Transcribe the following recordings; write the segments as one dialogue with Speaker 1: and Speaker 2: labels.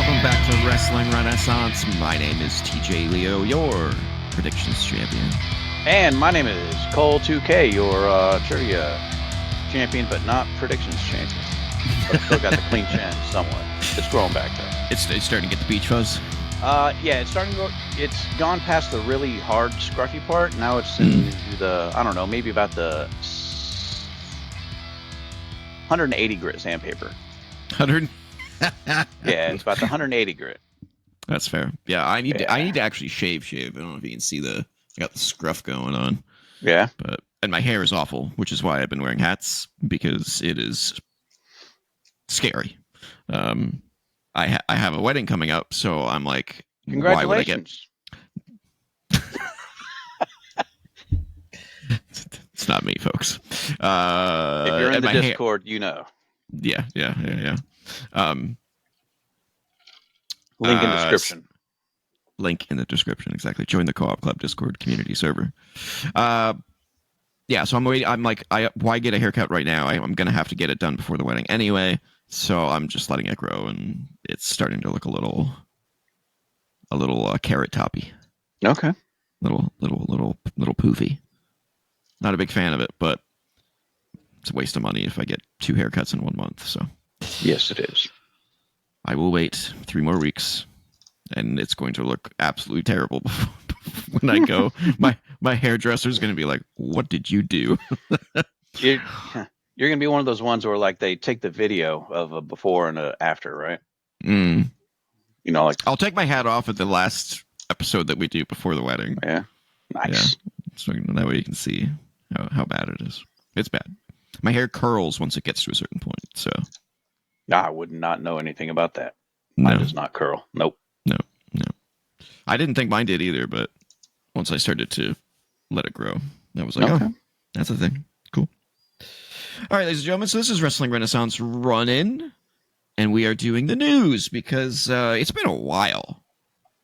Speaker 1: Welcome back to Wrestling Renaissance. My name is TJ Leo, your predictions champion.
Speaker 2: And my name is Cole2K, your trivia champion, but not predictions champion. But still got the clean chin somewhat. It's growing back though.
Speaker 1: It's starting to get the beach fuzz.
Speaker 2: Yeah, it's starting to go. It's gone past the really hard, scruffy part. Now it's into the, I don't know, maybe about the 180 grit sandpaper.
Speaker 1: 100.
Speaker 2: Yeah, it's about the 180 grit.
Speaker 1: That's fair. Yeah, I need to actually shave. I don't know if you can see I got the scruff going on.
Speaker 2: Yeah.
Speaker 1: And my hair is awful, which is why I've been wearing hats, because it is scary. I have a wedding coming up, so I'm like,
Speaker 2: congratulations.
Speaker 1: Why would I get... It's not me, folks.
Speaker 2: If you're in the Discord, you know.
Speaker 1: Yeah.
Speaker 2: Link in description.
Speaker 1: Link in the description, exactly. Join the Co-op Club Discord community server. Yeah, so I'm waiting. I'm like, why get a haircut right now? I'm gonna have to get it done before the wedding anyway. So I'm just letting it grow, and it's starting to look a little carrot toppy.
Speaker 2: Okay.
Speaker 1: Little poofy. Not a big fan of it, but it's a waste of money if I get 2 haircuts in 1 month. So
Speaker 2: yes, it is.
Speaker 1: I will wait 3 more weeks, and it's going to look absolutely terrible when I go. My hairdresser's going to be like, "What did you do?"
Speaker 2: You're going to be one of those ones where like they take the video of a before and a after, right?
Speaker 1: You
Speaker 2: know, like
Speaker 1: I'll take my hat off at the last episode that we do before the wedding.
Speaker 2: Yeah. Nice.
Speaker 1: Yeah. So that way you can see how bad it is. It's bad. My hair curls once it gets to a certain point. So
Speaker 2: I would not know anything about that.
Speaker 1: No.
Speaker 2: Mine does not curl. Nope.
Speaker 1: No. I didn't think mine did either, but once I started to let it grow, I was like, okay. Oh, that's a thing. Cool. All right, ladies and gentlemen, so this is Wrestling Wrenaissance Wrun In, and we are doing the news because it's been a while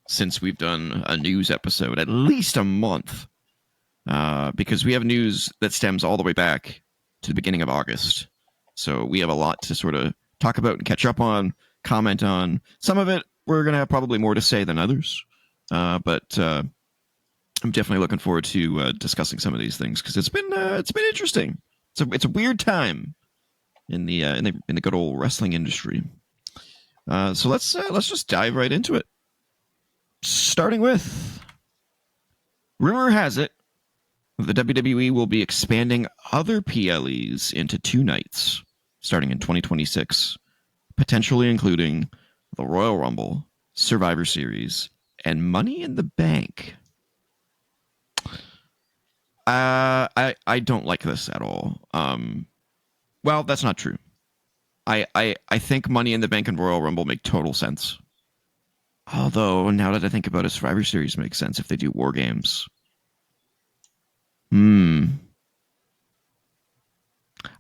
Speaker 1: since we've done a news episode, at least a month, because we have news that stems all the way back to the beginning of August. So we have a lot to sort of talk about and catch up on, comment on. Some of it we're going to have probably more to say than others, but I'm definitely looking forward to discussing some of these things because it's been interesting. It's a weird time in the good old wrestling industry. So let's just dive right into it. Starting with, rumor has it the WWE will be expanding other PLEs into 2 nights starting in 2026, potentially including the Royal Rumble, Survivor Series, and Money in the Bank. I don't like this at all. Well, that's not true. I think Money in the Bank and Royal Rumble make total sense. Although, now that I think about it, Survivor Series makes sense if they do War Games.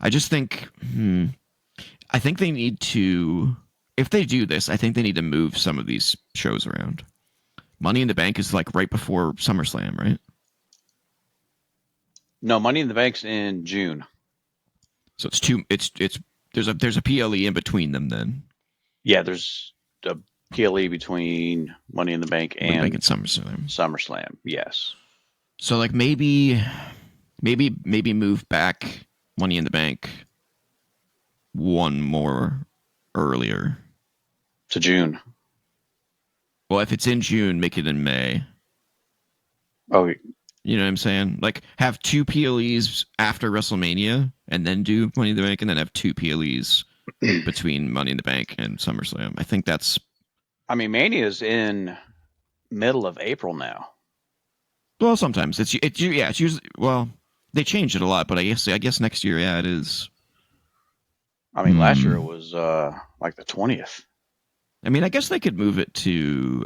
Speaker 1: I just think... I think they need to... If they do this, I think they need to move some of these shows around. Money in the Bank is like right before SummerSlam, right?
Speaker 2: No, Money in the Bank's in June.
Speaker 1: So there's a PLE in between them then. Yeah,
Speaker 2: there's a PLE between Money in the Bank and
Speaker 1: SummerSlam.
Speaker 2: SummerSlam, yes.
Speaker 1: So like maybe move back Money in the Bank one more earlier
Speaker 2: to June.
Speaker 1: Well, if it's in June, make it in May.
Speaker 2: Oh,
Speaker 1: you know what I'm saying? Like have 2 PLEs after WrestleMania and then do Money in the Bank and then have 2 PLEs between Money in the Bank and SummerSlam. I think that's...
Speaker 2: I mean, Mania's in middle of April now.
Speaker 1: Well, sometimes it's usually, well, they changed it a lot, but I guess next year, yeah, it is.
Speaker 2: I mean, last year it was like the 20th.
Speaker 1: I mean, I guess they could move it to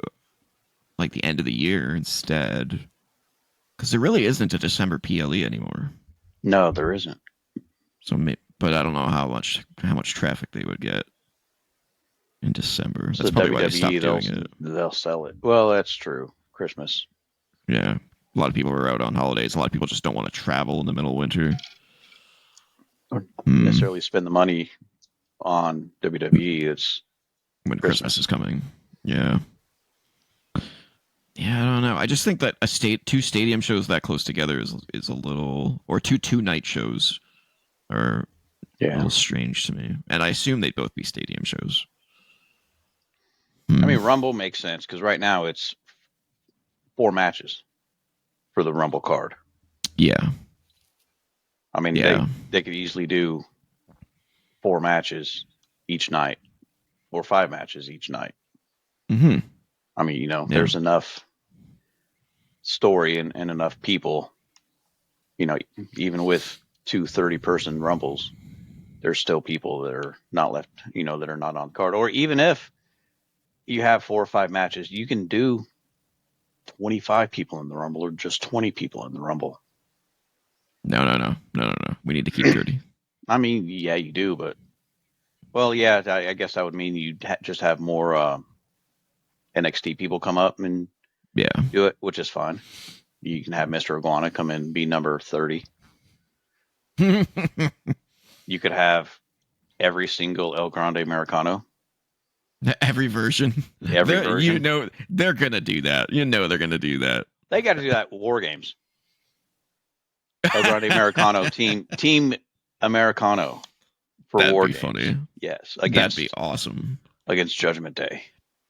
Speaker 1: like the end of the year instead, because there really isn't a December PLE anymore.
Speaker 2: No, there isn't.
Speaker 1: So, but I don't know how much traffic they would get in December.
Speaker 2: So
Speaker 1: that's probably why they stopped doing it.
Speaker 2: They'll sell it. Well, that's true. Christmas.
Speaker 1: Yeah, a lot of people are out on holidays. A lot of people just don't want to travel in the middle of winter.
Speaker 2: Or necessarily spend the money on WWE. It's
Speaker 1: when Christmas is coming. Yeah. Yeah, I don't know. I just think that two stadium shows that close together is a little, or two night shows are a
Speaker 2: Yeah.
Speaker 1: little strange to me. And I assume they'd both be stadium shows.
Speaker 2: I mean, Rumble makes sense because right now it's 4 matches for the Rumble card.
Speaker 1: Yeah.
Speaker 2: I mean,
Speaker 1: Yeah.
Speaker 2: they could easily do 4 matches each night or 5 matches each night.
Speaker 1: Mm-hmm.
Speaker 2: I mean,
Speaker 1: Yeah.
Speaker 2: there's enough story and enough people, even with 2 30-person Rumbles, there's still people that are not left, that are not on the card. Or even if you have 4 or 5 matches, you can do 25 people in the Rumble or just 20 people in the Rumble.
Speaker 1: No. We need to keep 30.
Speaker 2: I mean, yeah, you do, but well, yeah, I guess that would mean you'd just have more NXT people come up and do it, which is fine. You can have Mr. Iguana come in and be number 30. You could have every single El Grande Americano.
Speaker 1: Every version.
Speaker 2: Every version.
Speaker 1: They're going to do that. They're going to do that.
Speaker 2: They got to do that with War Games. El Grande Americano team Americano for
Speaker 1: That'd
Speaker 2: War
Speaker 1: be
Speaker 2: Games.
Speaker 1: Funny.
Speaker 2: Yes,
Speaker 1: that'd be awesome.
Speaker 2: Against Judgment Day.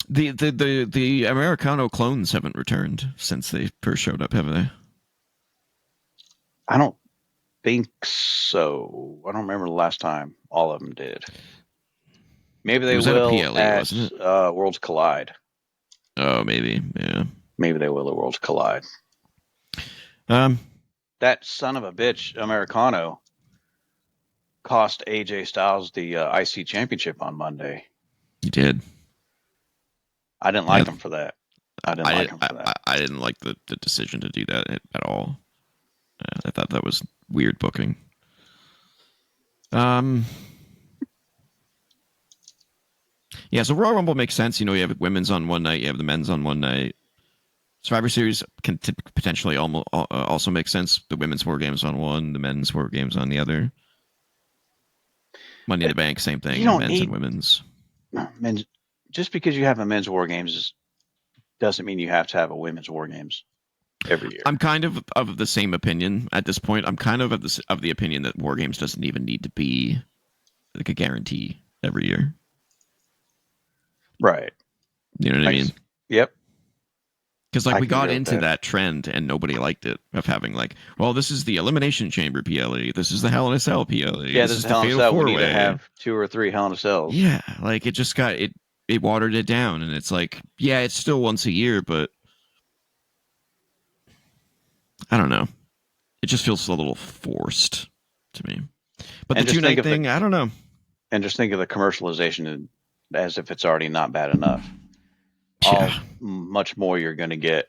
Speaker 1: The Americano clones haven't returned since they first showed up, have they?
Speaker 2: I don't think so. I don't remember the last time all of them did. Maybe they will
Speaker 1: at PLE, wasn't it?
Speaker 2: Worlds Collide.
Speaker 1: Oh, maybe. Yeah.
Speaker 2: Maybe they will at Worlds Collide. That son of a bitch Americano cost AJ Styles the IC championship on Monday.
Speaker 1: He did.
Speaker 2: I didn't like him for that. I
Speaker 1: didn't like the decision to do that at all. I thought that was weird booking. Yeah, so Royal Rumble makes sense. You have women's on one night, you have the men's on one night. Survivor Series can potentially also make sense. The women's War Games on one, the men's War Games on the other. Money in the Bank, same thing. Men's and women's.
Speaker 2: Men's, just because you have a men's War Games doesn't mean you have to have a women's War Games every year.
Speaker 1: I'm kind of the same opinion at this point. I'm kind of the opinion that War Games doesn't even need to be like a guarantee every year.
Speaker 2: Right.
Speaker 1: You know what I mean?
Speaker 2: Yep.
Speaker 1: Because we got into that trend and nobody liked it of having this is the Elimination Chamber PLE. This is the Hell in a Cell PLE.
Speaker 2: Yeah, this is the Hell in a Cell. We need to have 2 or 3 Hell in a Cells.
Speaker 1: Yeah, it just got it watered it down, and it's it's still once a year, but I don't know. It just feels a little forced to me. But the 2-night thing, I don't know.
Speaker 2: And just think of the commercialization as if it's already not bad enough.
Speaker 1: Yeah.
Speaker 2: How much more you're going to get,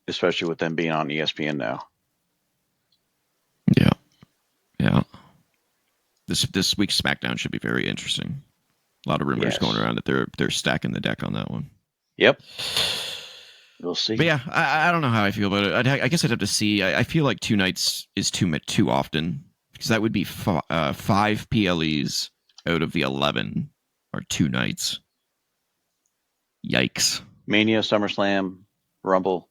Speaker 2: especially with them being on ESPN now.
Speaker 1: Yeah. This week's SmackDown should be very interesting. A lot of rumors going around that they're stacking the deck on that one.
Speaker 2: Yep. We'll see.
Speaker 1: But yeah, I don't know how I feel about it. I guess I'd have to see. I feel like 2 nights is too often, because that would be 5 PLEs out of the 11 are 2 nights. Yikes.
Speaker 2: Mania, SummerSlam, Rumble,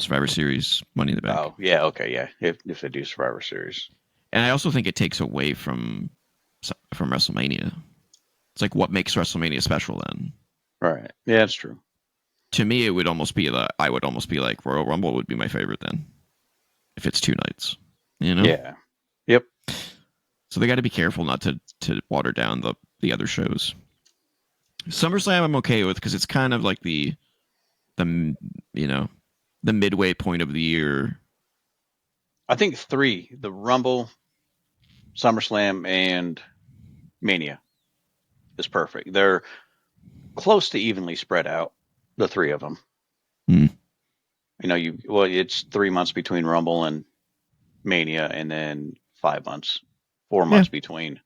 Speaker 1: Survivor Series, Money in the Bank.
Speaker 2: Oh, yeah, okay, yeah. If they do Survivor Series.
Speaker 1: And I also think it takes away from WrestleMania. It's what makes WrestleMania special then?
Speaker 2: Right. Yeah, that's true.
Speaker 1: To me, it would almost be Royal Rumble would be my favorite then, if it's 2 nights.
Speaker 2: Yeah. Yep.
Speaker 1: So they got to be careful not to water down the other shows. SummerSlam I'm okay with, because it's kind of like the midway point of the year.
Speaker 2: I think 3, the Rumble, SummerSlam, and Mania is perfect. They're close to evenly spread out, the 3 of them. It's 3 months between Rumble and Mania, and then 4 months between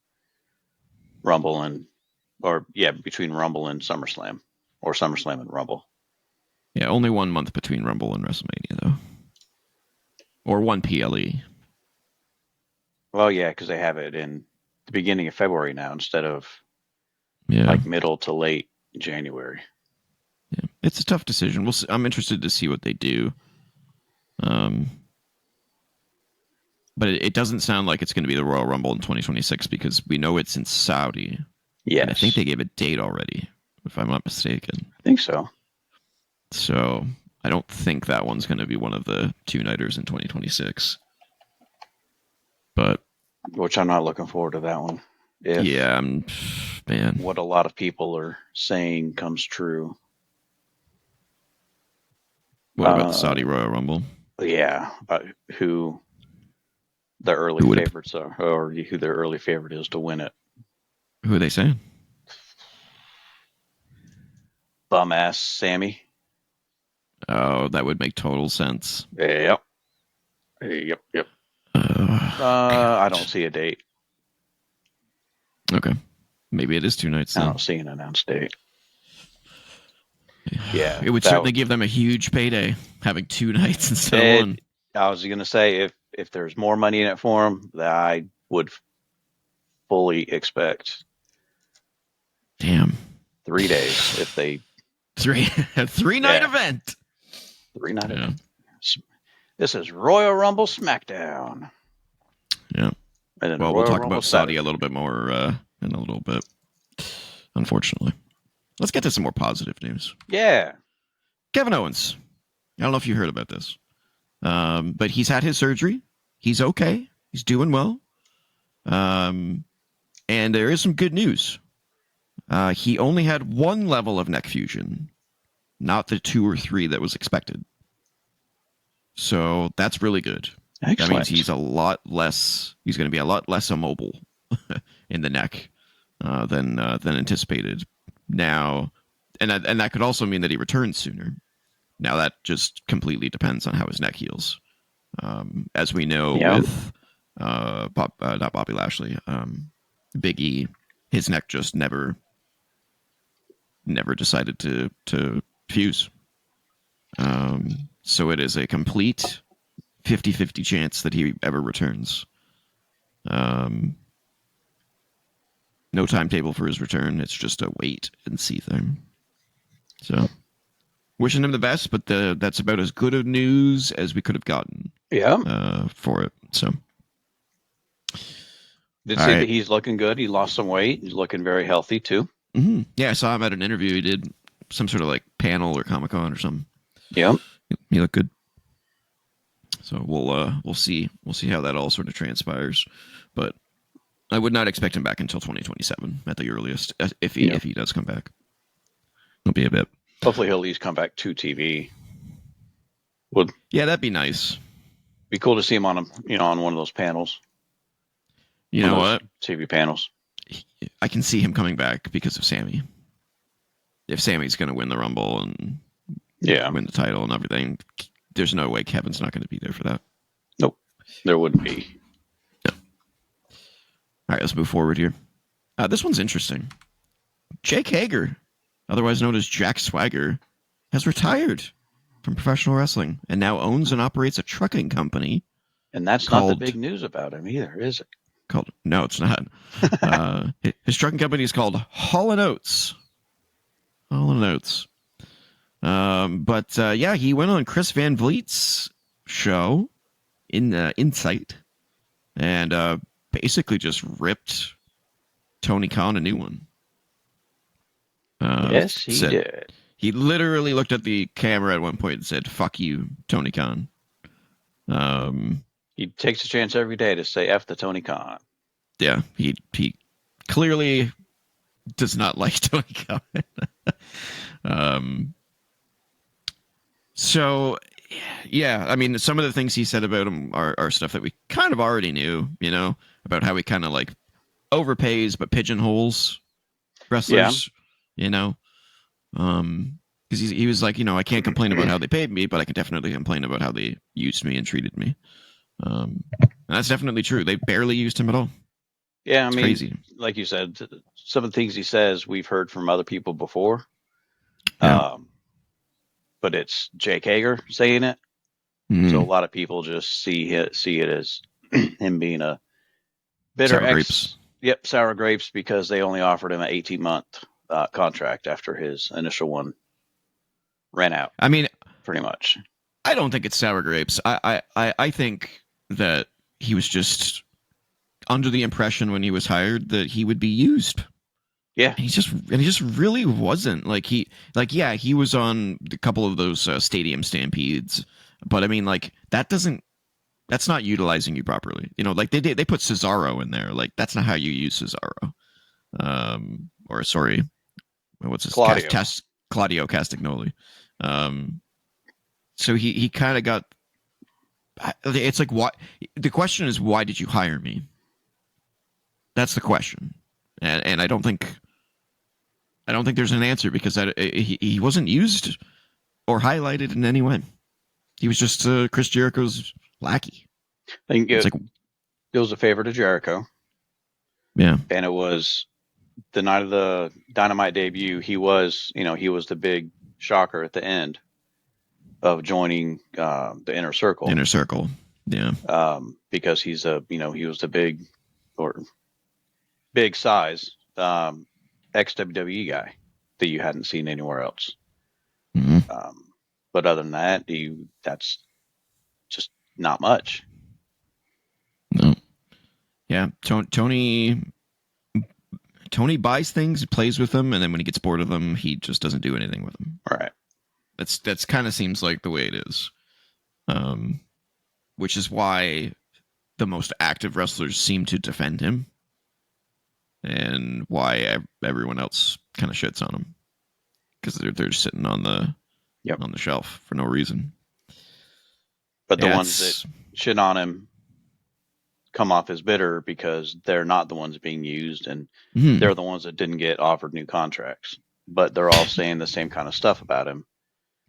Speaker 2: Rumble and between Rumble and SummerSlam, or SummerSlam and Rumble.
Speaker 1: Yeah, only 1 month between Rumble and WrestleMania, though. Or 1 PLE.
Speaker 2: Well, yeah, because they have it in the beginning of February now instead of middle to late January.
Speaker 1: Yeah. It's a tough decision. We'll see. I'm interested to see what they do. But it doesn't sound like it's going to be the Royal Rumble in 2026 because we know it's in Saudi.
Speaker 2: Yes.
Speaker 1: And I think they gave a date already, if I'm not mistaken.
Speaker 2: I think so.
Speaker 1: So I don't think that one's going to be one of the two-nighters in 2026. But
Speaker 2: which I'm not looking forward to that one.
Speaker 1: Yeah, man.
Speaker 2: What a lot of people are saying comes true.
Speaker 1: What about the Saudi Royal Rumble?
Speaker 2: Yeah, who the early favorites are, or who their early favorite is to win it.
Speaker 1: Who are they saying?
Speaker 2: Bum ass Sammy.
Speaker 1: Oh, that would make total sense.
Speaker 2: Yep. I don't see a date.
Speaker 1: Okay. Maybe it is 2 nights then.
Speaker 2: I don't see an announced date. Yeah.
Speaker 1: It would certainly give them a huge payday having 2 nights instead of one.
Speaker 2: I was going to say, if there's more money in it for them, that I would fully expect.
Speaker 1: Damn.
Speaker 2: 3 days if they.
Speaker 1: A 3-night event.
Speaker 2: 3-night event. This is Royal Rumble SmackDown.
Speaker 1: Yeah.
Speaker 2: And then
Speaker 1: we'll talk
Speaker 2: Rumble
Speaker 1: about Saudi a little bit more in a little bit, unfortunately. Let's get to some more positive news.
Speaker 2: Yeah.
Speaker 1: Kevin Owens. I don't know if you heard about this, but he's had his surgery. He's okay. He's doing well. And there is some good news. He only had 1 level of neck fusion, not the 2 or 3 that was expected. So that's really good.
Speaker 2: Excellent.
Speaker 1: That means he's going to be a lot less immobile in the neck than anticipated. Now, and that could also mean that he returns sooner. Now that just completely depends on how his neck heals. As we know with not Bobby Lashley, Big E, his neck just never decided to fuse. So it is a complete 50-50 chance that he ever returns. No timetable for his return. It's just a wait and see thing. So, wishing him the best, but that's about as good of news as we could have gotten.
Speaker 2: Yeah.
Speaker 1: For it. So,
Speaker 2: did see that he's looking good. He lost some weight. He's looking very healthy too.
Speaker 1: Mm-hmm. Yeah, I saw him at an interview. He did some sort of like panel or Comic-Con or something.
Speaker 2: Yeah.
Speaker 1: He looked good. So we'll see how that all sort of transpires, but I would not expect him back until 2027 at the earliest if he does come back. It'll be a bit.
Speaker 2: Hopefully he'll at least come back to TV.
Speaker 1: Yeah, that'd be nice.
Speaker 2: Be cool to see him on one of those panels.
Speaker 1: You know what?
Speaker 2: TV panels.
Speaker 1: I can see him coming back because of Sammy. If Sammy's going to win the Rumble and win the title and everything, there's no way Kevin's not going to be there for that.
Speaker 2: Nope. There wouldn't be.
Speaker 1: No. All right, let's move forward here. This one's interesting. Jake Hager, otherwise known as Jack Swagger, has retired from professional wrestling and now owns and operates a trucking company.
Speaker 2: And that's not the big news about him either, is it?
Speaker 1: No, it's not. His trucking company is called Hall & Oates. Hall & Oates. But he went on Chris Van Vliet's show in Insight and basically just ripped Tony Khan a new one.
Speaker 2: Yes, he did.
Speaker 1: He literally looked at the camera at one point and said, "Fuck you, Tony Khan."
Speaker 2: He takes a chance every day to say F the Tony Khan.
Speaker 1: Yeah, he clearly does not like Tony Khan. So, yeah, I mean, some of the things he said about him are stuff that we kind of already knew, about how he kind of like overpays but pigeonholes wrestlers, because he was like, I can't complain about how they paid me, but I can definitely complain about how they used me and treated me. And that's definitely true. They barely used him at all.
Speaker 2: Yeah,
Speaker 1: it's crazy.
Speaker 2: Like you said, some of the things he says we've heard from other people before.
Speaker 1: Yeah.
Speaker 2: But it's Jake Hager saying it. Mm-hmm. So a lot of people just see it as him being a bitter
Speaker 1: sour grapes.
Speaker 2: Yep, sour grapes, because they only offered him an 18-month contract after his initial one. ran out.
Speaker 1: I mean,
Speaker 2: pretty much.
Speaker 1: I don't think it's sour grapes. I think that he was just under the impression when he was hired that he would be used.
Speaker 2: Yeah,
Speaker 1: and he just really wasn't. He was on a couple of those stadium stampedes, but I mean, that's not utilizing you properly. They put Cesaro in there. That's not how you use Cesaro. Or sorry, what's his
Speaker 2: Claudio.
Speaker 1: Claudio Castagnoli. So he kind of got. It's like, what the question is, why did you hire me? That's the question, and I don't think there's an answer, because he wasn't used or highlighted in any way. He was just Chris Jericho's lackey.
Speaker 2: I think it was a favor to Jericho.
Speaker 1: Yeah,
Speaker 2: and it was the night of the Dynamite debut. He was the big shocker at the end of joining the Inner Circle.
Speaker 1: Inner Circle, yeah.
Speaker 2: Because he was the big size ex WWE guy that you hadn't seen anywhere else.
Speaker 1: Mm-hmm.
Speaker 2: But other than that, that's just not much.
Speaker 1: No. Yeah, Tony buys things, plays with them, and then when he gets bored of them, he just doesn't do anything with them.
Speaker 2: Right.
Speaker 1: That's kind of seems like the way it is. Which is why the most active wrestlers seem to defend him, and why everyone else kind of shits on him, because they're just sitting on the shelf for no reason.
Speaker 2: But the ones that shit on him come off as bitter because they're not the ones being used, and they're the ones that didn't get offered new contracts. But they're all saying the same kind of stuff about him.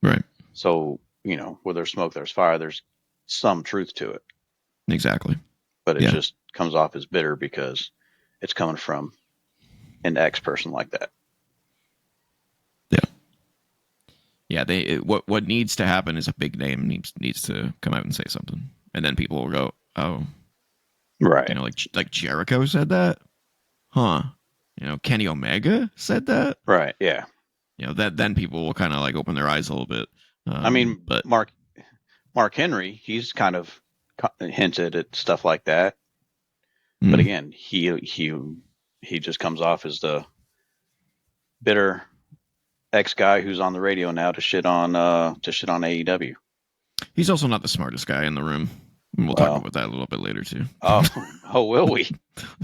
Speaker 1: Right.
Speaker 2: So, where there's smoke, there's fire. There's some truth to it.
Speaker 1: Exactly.
Speaker 2: But it just comes off as bitter because it's coming from an ex-person like that.
Speaker 1: Yeah. What needs to happen is a big name needs to come out and say something, and then people will go, oh,
Speaker 2: right.
Speaker 1: Like Jericho said that, huh? Kenny Omega said that,
Speaker 2: right? Yeah.
Speaker 1: Then people will kind of open their eyes a little bit.
Speaker 2: But Mark Henry, he's kind of hinted at stuff like that. But again, he just comes off as the bitter ex guy who's on the radio now to shit on AEW.
Speaker 1: He's also not the smartest guy in the room. We'll talk about that a little bit later too.
Speaker 2: Oh, will we?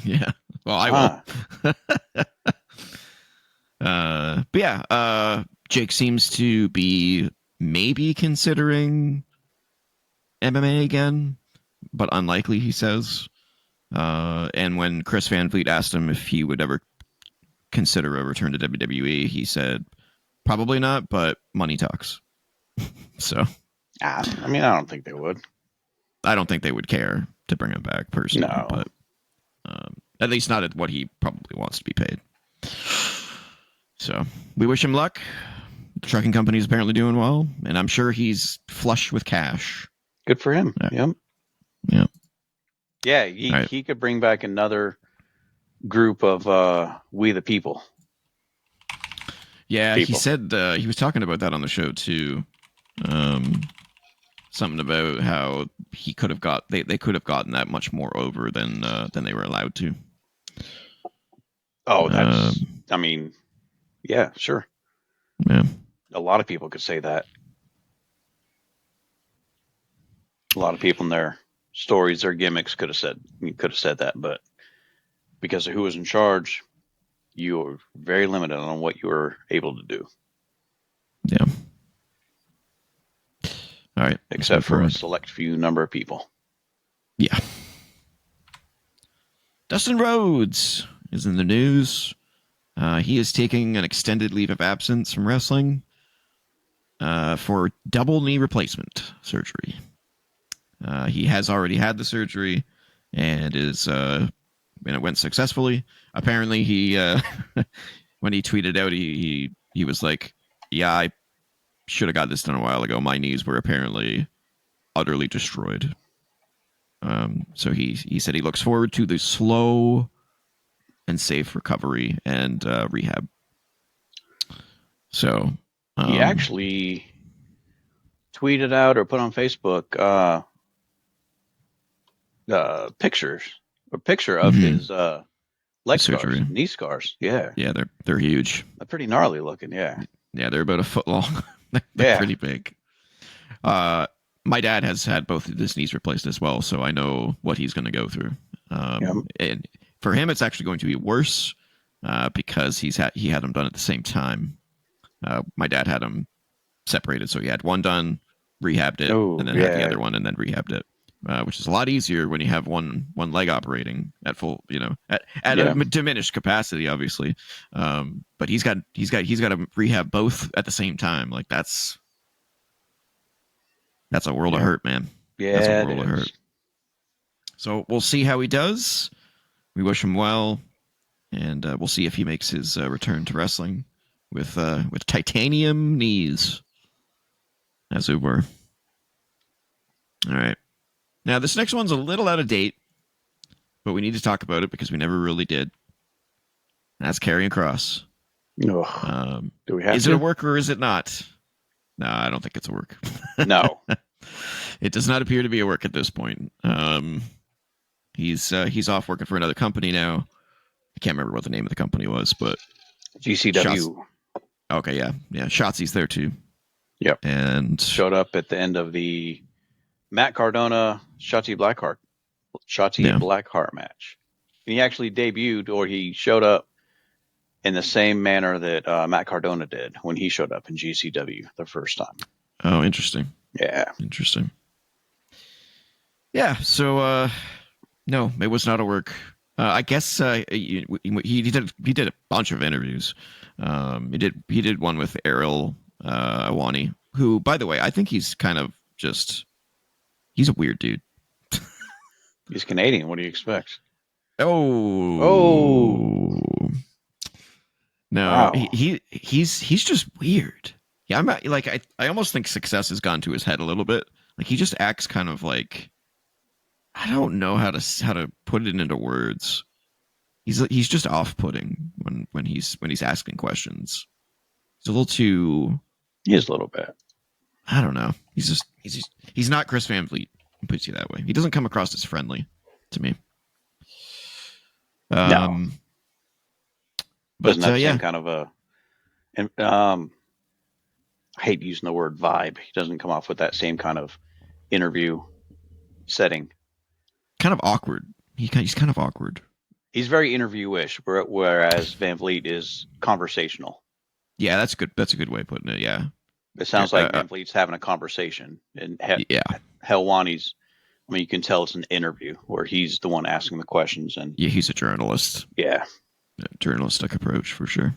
Speaker 1: Yeah. Well, I will. But yeah, Jake seems to be maybe considering MMA again, but unlikely, he says. And when Chris Van Vliet asked him if he would ever consider a return to WWE, he said probably not, but money talks. So,
Speaker 2: I don't think they would.
Speaker 1: I don't think they would care to bring him back personally,
Speaker 2: no.
Speaker 1: But at least not at what he probably wants to be paid. So we wish him luck. The trucking company is apparently doing well, and I'm sure he's flush with cash.
Speaker 2: Good for him.
Speaker 1: Yeah.
Speaker 2: Yep. Yeah, he could bring back another group of We the People.
Speaker 1: Yeah, he said he was talking about that on the show too. Something about how he could have they could have gotten that much more over than they were allowed to.
Speaker 2: Oh, that's yeah, sure.
Speaker 1: Yeah.
Speaker 2: A lot of people could say that. A lot of people in their stories, their gimmicks could have said that, but because of who was in charge, you were very limited on what you were able to do.
Speaker 1: Yeah. All right.
Speaker 2: Except for a select few number of people.
Speaker 1: Yeah. Dustin Rhodes is in the news. He is taking an extended leave of absence from wrestling for double knee replacement surgery. He has already had the surgery and it went successfully. Apparently, he when he tweeted out, he was like, "Yeah, I should have got this done a while ago. My knees were apparently utterly destroyed." So he said he looks forward to the slow and safe recovery and rehab. So
Speaker 2: he actually tweeted out or put on Facebook picture of his leg scars,
Speaker 1: surgery.
Speaker 2: knee scars. Yeah,
Speaker 1: Yeah, they're huge.
Speaker 2: they're pretty gnarly looking. Yeah,
Speaker 1: Yeah, they're about a foot long. They're
Speaker 2: yeah,
Speaker 1: pretty big. My dad has had both of his knees replaced as well, so I know what he's going to go through.
Speaker 2: yeah.
Speaker 1: And for him, it's actually going to be worse because he had them done at the same time. My dad had them separated, so he had one done, rehabbed it,
Speaker 2: Oh,
Speaker 1: and then had the
Speaker 2: yeah,
Speaker 1: other one, and then rehabbed it, which is a lot easier when you have one leg operating at full, at
Speaker 2: yeah,
Speaker 1: a diminished capacity, obviously. But he's got to rehab both at the same time. Like that's a world of
Speaker 2: yeah,
Speaker 1: hurt, man. That's a
Speaker 2: yeah. It
Speaker 1: world of hurt.
Speaker 2: is.
Speaker 1: So we'll see how he does. We wish him well, and we'll see if he makes his return to wrestling with titanium knees, as it were. All right. Now this next one's a little out of date, but we need to talk about it because we never really did. And that's Karrion Kross.
Speaker 2: Ugh. Do we have
Speaker 1: is
Speaker 2: to?
Speaker 1: it a work or is it not? No, I don't think it's a work.
Speaker 2: No.
Speaker 1: It does not appear to be a work at this point. He's off working for another company now. I can't remember what the name of the company was, but
Speaker 2: GCW.
Speaker 1: Okay, yeah. Shotzi's there too.
Speaker 2: Yep.
Speaker 1: And
Speaker 2: showed up at the end of the Matt Cardona Shotzi Blackheart match. And he actually debuted, or he showed up in the same manner that Matt Cardona did when he showed up in GCW the first time.
Speaker 1: Oh, interesting.
Speaker 2: Yeah.
Speaker 1: Interesting. Yeah, so no, it was not a work. I guess he did a bunch of interviews. He did one with Ariel Awani, who, by the way, I think he's kind of he's a weird dude.
Speaker 2: He's Canadian. What do you expect?
Speaker 1: Oh. No,
Speaker 2: wow.
Speaker 1: he's just weird. Yeah, I'm not, like I almost think success has gone to his head a little bit. Like he just acts kind of like, I don't know how to put it into words. He's just off-putting when he's asking questions. He's a little too.
Speaker 2: He is a little bit.
Speaker 1: I don't know. He's not Chris Van Vliet. I'll put it that way. He doesn't come across as friendly to me.
Speaker 2: No.
Speaker 1: But
Speaker 2: doesn't have the same kind of I hate using the word vibe. He doesn't come off with that same kind of interview setting. Kind
Speaker 1: of awkward. He's kind of awkward.
Speaker 2: He's very interview-ish, whereas Van Vliet is conversational.
Speaker 1: Yeah, that's good. That's a good way of putting it. Yeah.
Speaker 2: It sounds like Van Vliet's having a conversation, and Helwani's. I mean, you can tell it's an interview where he's the one asking the questions, and
Speaker 1: he's a journalist.
Speaker 2: Yeah,
Speaker 1: journalistic approach for sure.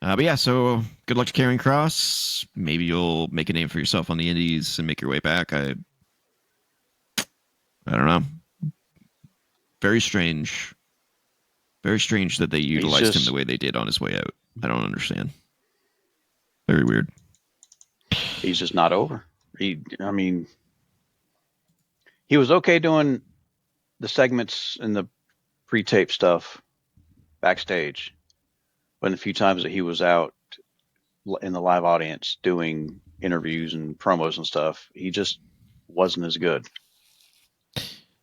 Speaker 1: But yeah, so good luck to Karrion Kross. Maybe you'll make a name for yourself on the indies and make your way back. I don't know. Very strange. Very strange that they utilized him the way they did on his way out. I don't understand. Very weird.
Speaker 2: He's just not over. He was okay doing the segments and the pre-tape stuff backstage, but in the few times that he was out in the live audience doing interviews and promos and stuff, he just wasn't as good.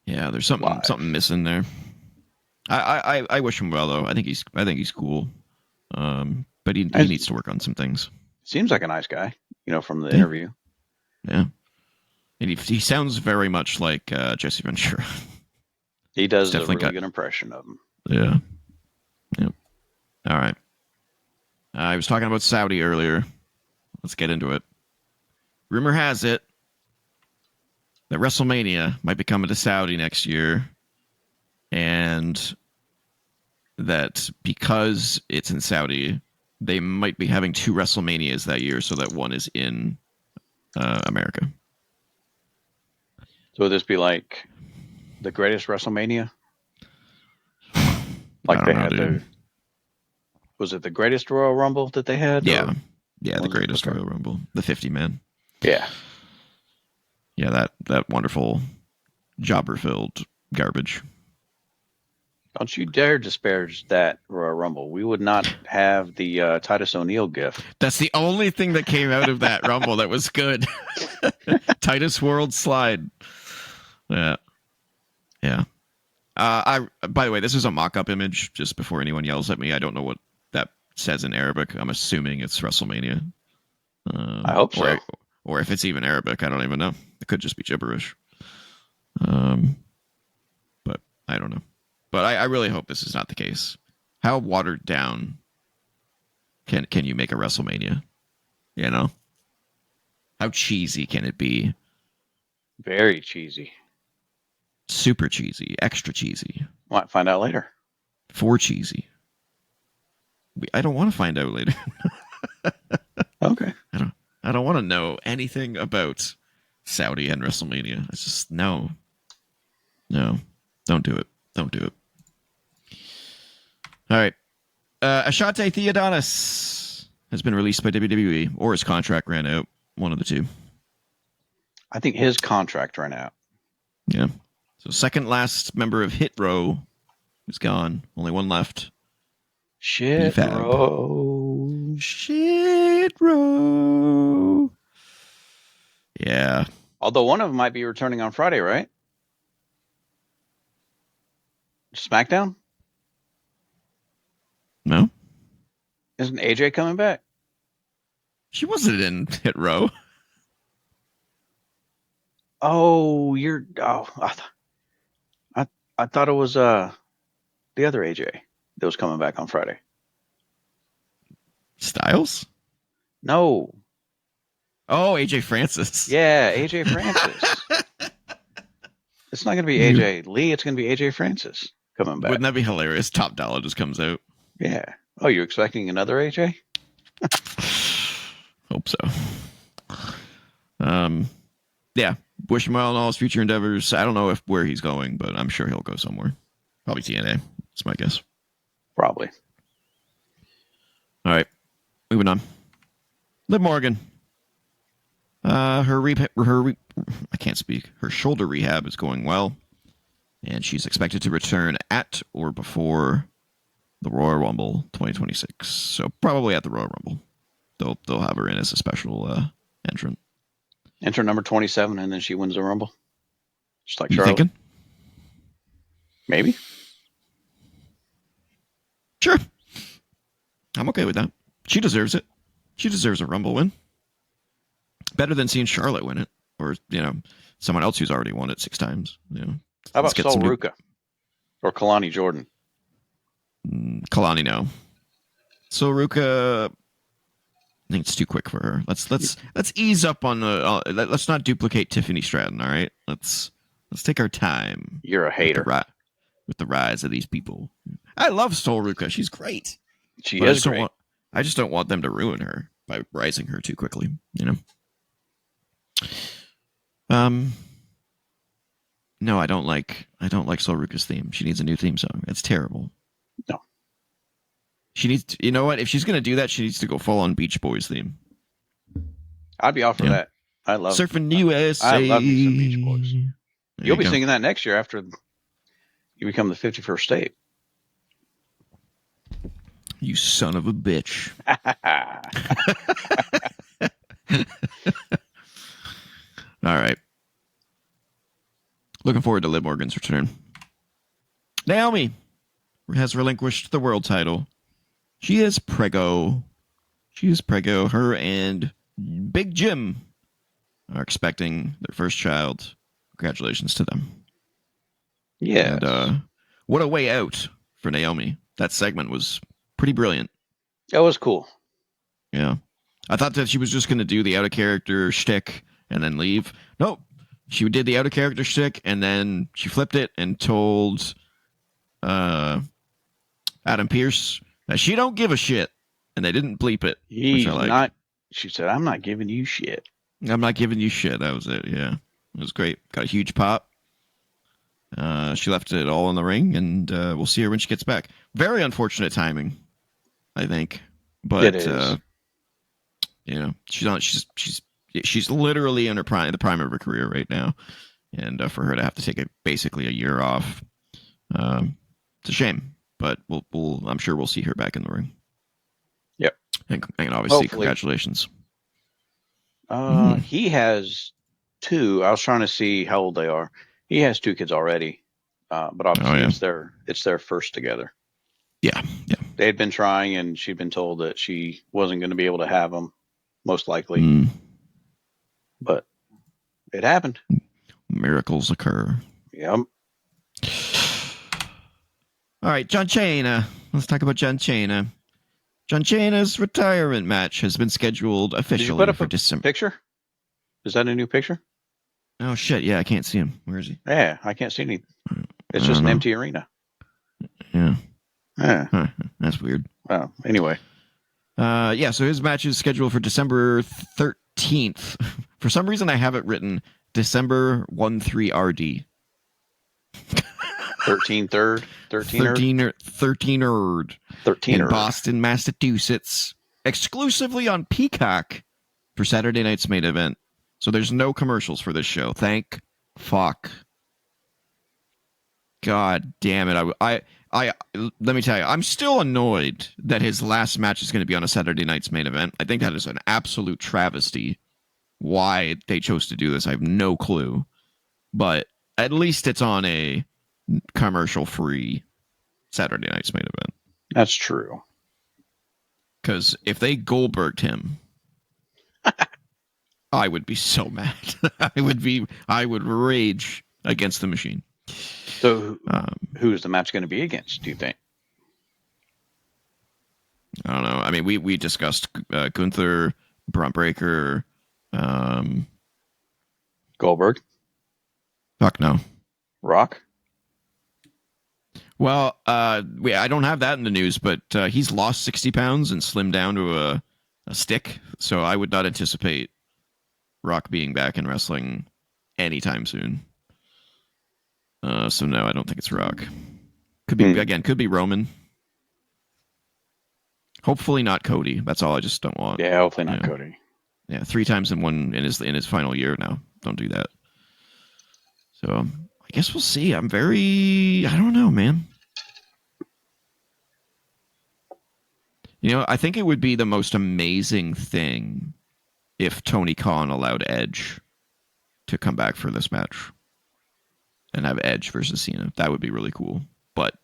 Speaker 1: Yeah, there's something missing there. I wish him well though. I think he's cool. But he needs to work on some things.
Speaker 2: Seems like a nice guy, from the interview.
Speaker 1: Yeah. And he sounds very much like Jesse Ventura.
Speaker 2: He does a really good impression of him.
Speaker 1: Yeah. Yep. All right. I was talking about Saudi earlier. Let's get into it. Rumor has it that WrestleMania might be coming to Saudi next year, and that because it's in Saudi, they might be having 2 WrestleManias that year, so that one is in America.
Speaker 2: So would this be like the greatest WrestleMania? Like they had was it the greatest Royal Rumble that they had?
Speaker 1: Yeah. Yeah, the greatest Royal Rumble. The 50-man.
Speaker 2: Yeah.
Speaker 1: Yeah, that wonderful jobber-filled garbage.
Speaker 2: Don't you dare disparage that Royal Rumble. We would not have the Titus O'Neil gif.
Speaker 1: That's the only thing that came out of that Rumble that was good. Titus World Slide. Yeah. Yeah. By the way, this is a mock-up image, just before anyone yells at me. I don't know what that says in Arabic. I'm assuming it's WrestleMania.
Speaker 2: I hope so.
Speaker 1: Or if it's even Arabic, I don't even know. It could just be gibberish. But I don't know. But I really hope this is not the case. How watered down can you make a WrestleMania? You know? How cheesy can it be?
Speaker 2: Very cheesy.
Speaker 1: Super cheesy. Extra cheesy.
Speaker 2: Might find out later.
Speaker 1: For cheesy. I don't want to find out later.
Speaker 2: Okay.
Speaker 1: I don't want to know anything about Saudi and WrestleMania. It's just no. Don't do it. Don't do it. All right. Ashante Theodonis has been released by WWE, or his contract ran out. One of the two.
Speaker 2: I think his contract ran out.
Speaker 1: Yeah. So second last member of Hit Row is gone. Only one left.
Speaker 2: Shit Row.
Speaker 1: Shit Row. Yeah.
Speaker 2: Although one of them might be returning on Friday, right? SmackDown?
Speaker 1: No?
Speaker 2: Isn't AJ coming back?
Speaker 1: She wasn't in Hit Row.
Speaker 2: Oh, I thought it was the other AJ that was coming back on Friday.
Speaker 1: Styles?
Speaker 2: No.
Speaker 1: Oh, AJ Francis.
Speaker 2: Yeah, AJ Francis. It's not going to be AJ Lee. It's going to be AJ Francis coming back.
Speaker 1: Wouldn't that be hilarious? Top Dollar just comes out.
Speaker 2: Yeah. Oh, you're expecting another AJ?
Speaker 1: Hope so. Yeah. Wish him well in all his future endeavors. I don't know where he's going, but I'm sure he'll go somewhere. Probably TNA. That's my guess.
Speaker 2: Probably.
Speaker 1: All right. Moving on. Liv Morgan. I can't speak. Her shoulder rehab is going well, and she's expected to return at or before the Royal Rumble 2026. So probably at the Royal Rumble. They'll have her in as a special entrant.
Speaker 2: Enter number 27, and then she wins the Rumble. Just like
Speaker 1: You
Speaker 2: Charlotte.
Speaker 1: thinking?
Speaker 2: Maybe.
Speaker 1: Sure. I'm okay with that. She deserves it. She deserves a Rumble win. Better than seeing Charlotte win it, or someone else who's already won it 6 times.
Speaker 2: How about Sol Ruka or Kalani Jordan?
Speaker 1: Kalani, no. Sol Ruka, I think it's too quick for her. Let's ease up on the. Let's not duplicate Tiffany Stratton. All right. Let's take our time.
Speaker 2: You're a hater.
Speaker 1: With the rise of these people. I love Sol Ruka. She's great.
Speaker 2: She is great.
Speaker 1: I just don't want them to ruin her by rising her too quickly. No, I don't like Sol Ruka's theme. She needs a new theme song. It's terrible.
Speaker 2: No.
Speaker 1: She needs to, you know what? If she's going to do that, she needs to go full on Beach Boys theme.
Speaker 2: I'd be all for that. I love
Speaker 1: Surfing USA.
Speaker 2: I love me some Beach Boys. You'll be
Speaker 1: go.
Speaker 2: singing that next year after you become the 51st state.
Speaker 1: You son of a bitch. All right. Looking forward to Liv Morgan's return. Naomi has relinquished the world title. She is preggo. Her and Big Jim are expecting their first child. Congratulations to them.
Speaker 2: Yeah.
Speaker 1: And what a way out for Naomi. That segment was pretty brilliant.
Speaker 2: That was cool.
Speaker 1: Yeah. I thought that she was just going to do the out-of-character shtick and then leave. Nope. She did the out-of-character shtick, and then she flipped it and told Adam Pearce that she don't give a shit, and they didn't bleep it.
Speaker 2: He's not. She said, "I'm not giving you shit."
Speaker 1: I'm not giving you shit. That was it. Yeah, it was great. Got a huge pop. She left it all in the ring, and we'll see her when she gets back. Very unfortunate timing, I think. But
Speaker 2: it is.
Speaker 1: She's literally in the prime of her career right now, and for her to have to take basically a year off, It's a shame, but I'm sure we'll see her back in the ring.
Speaker 2: Yep.
Speaker 1: And obviously,
Speaker 2: Hopefully.
Speaker 1: congratulations.
Speaker 2: He has 2. I was trying to see how old they are. He has 2 kids already, but obviously it's their first together.
Speaker 1: Yeah.
Speaker 2: They had been trying, and she'd been told that she wasn't going to be able to have them, most likely. But it happened.
Speaker 1: Miracles occur.
Speaker 2: Yep.
Speaker 1: All right, John Cena. Let's talk about John Cena. John Cena's retirement match has been scheduled officially.
Speaker 2: Did you put up
Speaker 1: for
Speaker 2: a
Speaker 1: December.
Speaker 2: Picture? Is that a new picture?
Speaker 1: Oh shit! Yeah, I can't see him. Where is he?
Speaker 2: Yeah, I can't see any. It's just an empty arena.
Speaker 1: Yeah.
Speaker 2: Yeah.
Speaker 1: Huh, that's weird.
Speaker 2: Well, anyway.
Speaker 1: Yeah, so his match is scheduled for December 13th. For some reason, I have it written December 13 RD.
Speaker 2: 13
Speaker 1: in Boston, Massachusetts, exclusively on Peacock for Saturday night's main event. So there's no commercials for this show. Thank fuck. God damn it. I let me tell you, I'm still annoyed that his last match is going to be on a Saturday night's main event. I think that is an absolute travesty. Why they chose to do this, I have no clue. But at least it's on a commercial-free Saturday night's main event.
Speaker 2: That's true.
Speaker 1: Because if they Goldberged him, I would be so mad. I would rage against the machine.
Speaker 2: So who's the match going to be against, do you think?
Speaker 1: I don't know. I mean, we discussed Gunther, Braun Breaker,
Speaker 2: Goldberg.
Speaker 1: Fuck no.
Speaker 2: Rock.
Speaker 1: Well, I don't have that in the news, but he's lost 60 pounds and slimmed down to a stick. So I would not anticipate Rock being back in wrestling anytime soon. So no, I don't think it's Rock. Could be Roman. Hopefully not Cody. That's all I just don't want.
Speaker 2: Yeah, hopefully not Cody.
Speaker 1: Yeah, 3 times in his final year now. Don't do that. So I guess we'll see. I don't know, man. I think it would be the most amazing thing if Tony Khan allowed Edge to come back for this match and have Edge versus Cena. That would be really cool. But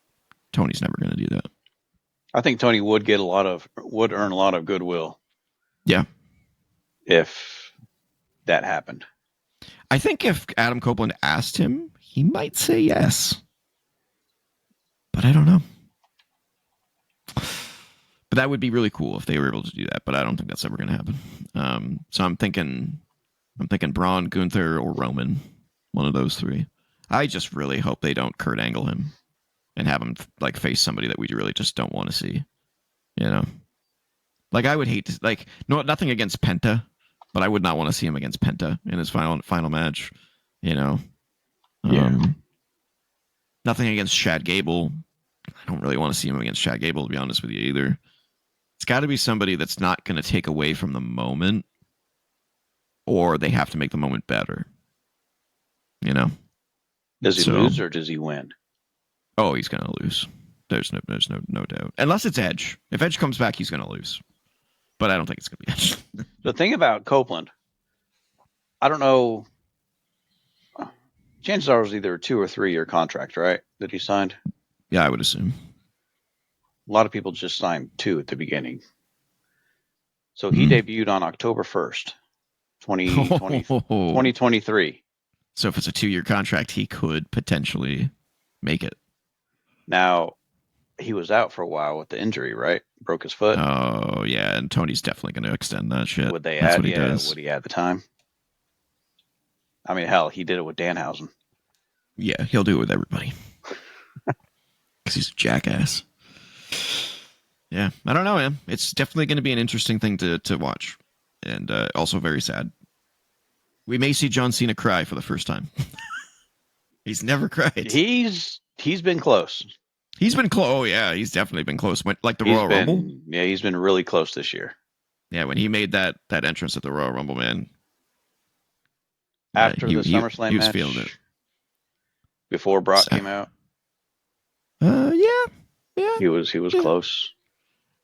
Speaker 1: Tony's never going to do that.
Speaker 2: I think Tony would earn a lot of goodwill.
Speaker 1: Yeah.
Speaker 2: If that happened.
Speaker 1: I think if Adam Copeland asked him, he might say yes. But I don't know. But that would be really cool if they were able to do that. But I don't think that's ever going to happen. So I'm thinking Braun, Gunther, or Roman. One of those 3. I just really hope they don't Kurt Angle him and have him face somebody that we really just don't want to see. I would hate to nothing against Penta, but I would not want to see him against Penta in his final match. Nothing against Chad Gable. I don't really want to see him against Chad Gable, to be honest with you, either. It's got to be somebody that's not going to take away from the moment, or they have to make the moment better.
Speaker 2: Does he lose or does he win?
Speaker 1: Oh, he's going to lose. There's no doubt. Unless it's Edge. If Edge comes back, he's going to lose. But I don't think it's going to be Edge.
Speaker 2: The thing about Copeland, I don't know. Chances are it was either a 2 or 3 year contract, right? That he signed.
Speaker 1: Yeah, I would assume.
Speaker 2: A lot of people just signed 2 at the beginning. So he debuted on October 1st, 2023.
Speaker 1: So if it's a 2-year contract, he could potentially make it.
Speaker 2: Now, he was out for a while with the injury, right? Broke his foot.
Speaker 1: Oh, yeah, and Tony's definitely going to extend that shit.
Speaker 2: Would they
Speaker 1: That's
Speaker 2: add?
Speaker 1: what he does.
Speaker 2: Would he add the time? I mean, hell, he did it with Danhausen.
Speaker 1: Yeah, he'll do it with everybody. Because he's a jackass. Yeah, I don't know, man. It's definitely going to be an interesting thing to watch. And also very sad. We may see John Cena cry for the first time. He's never cried.
Speaker 2: He's been close.
Speaker 1: He's been close. Oh, yeah, he's definitely been close. Like the Royal Rumble?
Speaker 2: Yeah, he's been really close this year.
Speaker 1: Yeah, when he made that entrance at the Royal Rumble, man.
Speaker 2: After the SummerSlam match,
Speaker 1: feeling it.
Speaker 2: before Brock came out.
Speaker 1: Yeah.
Speaker 2: He was close.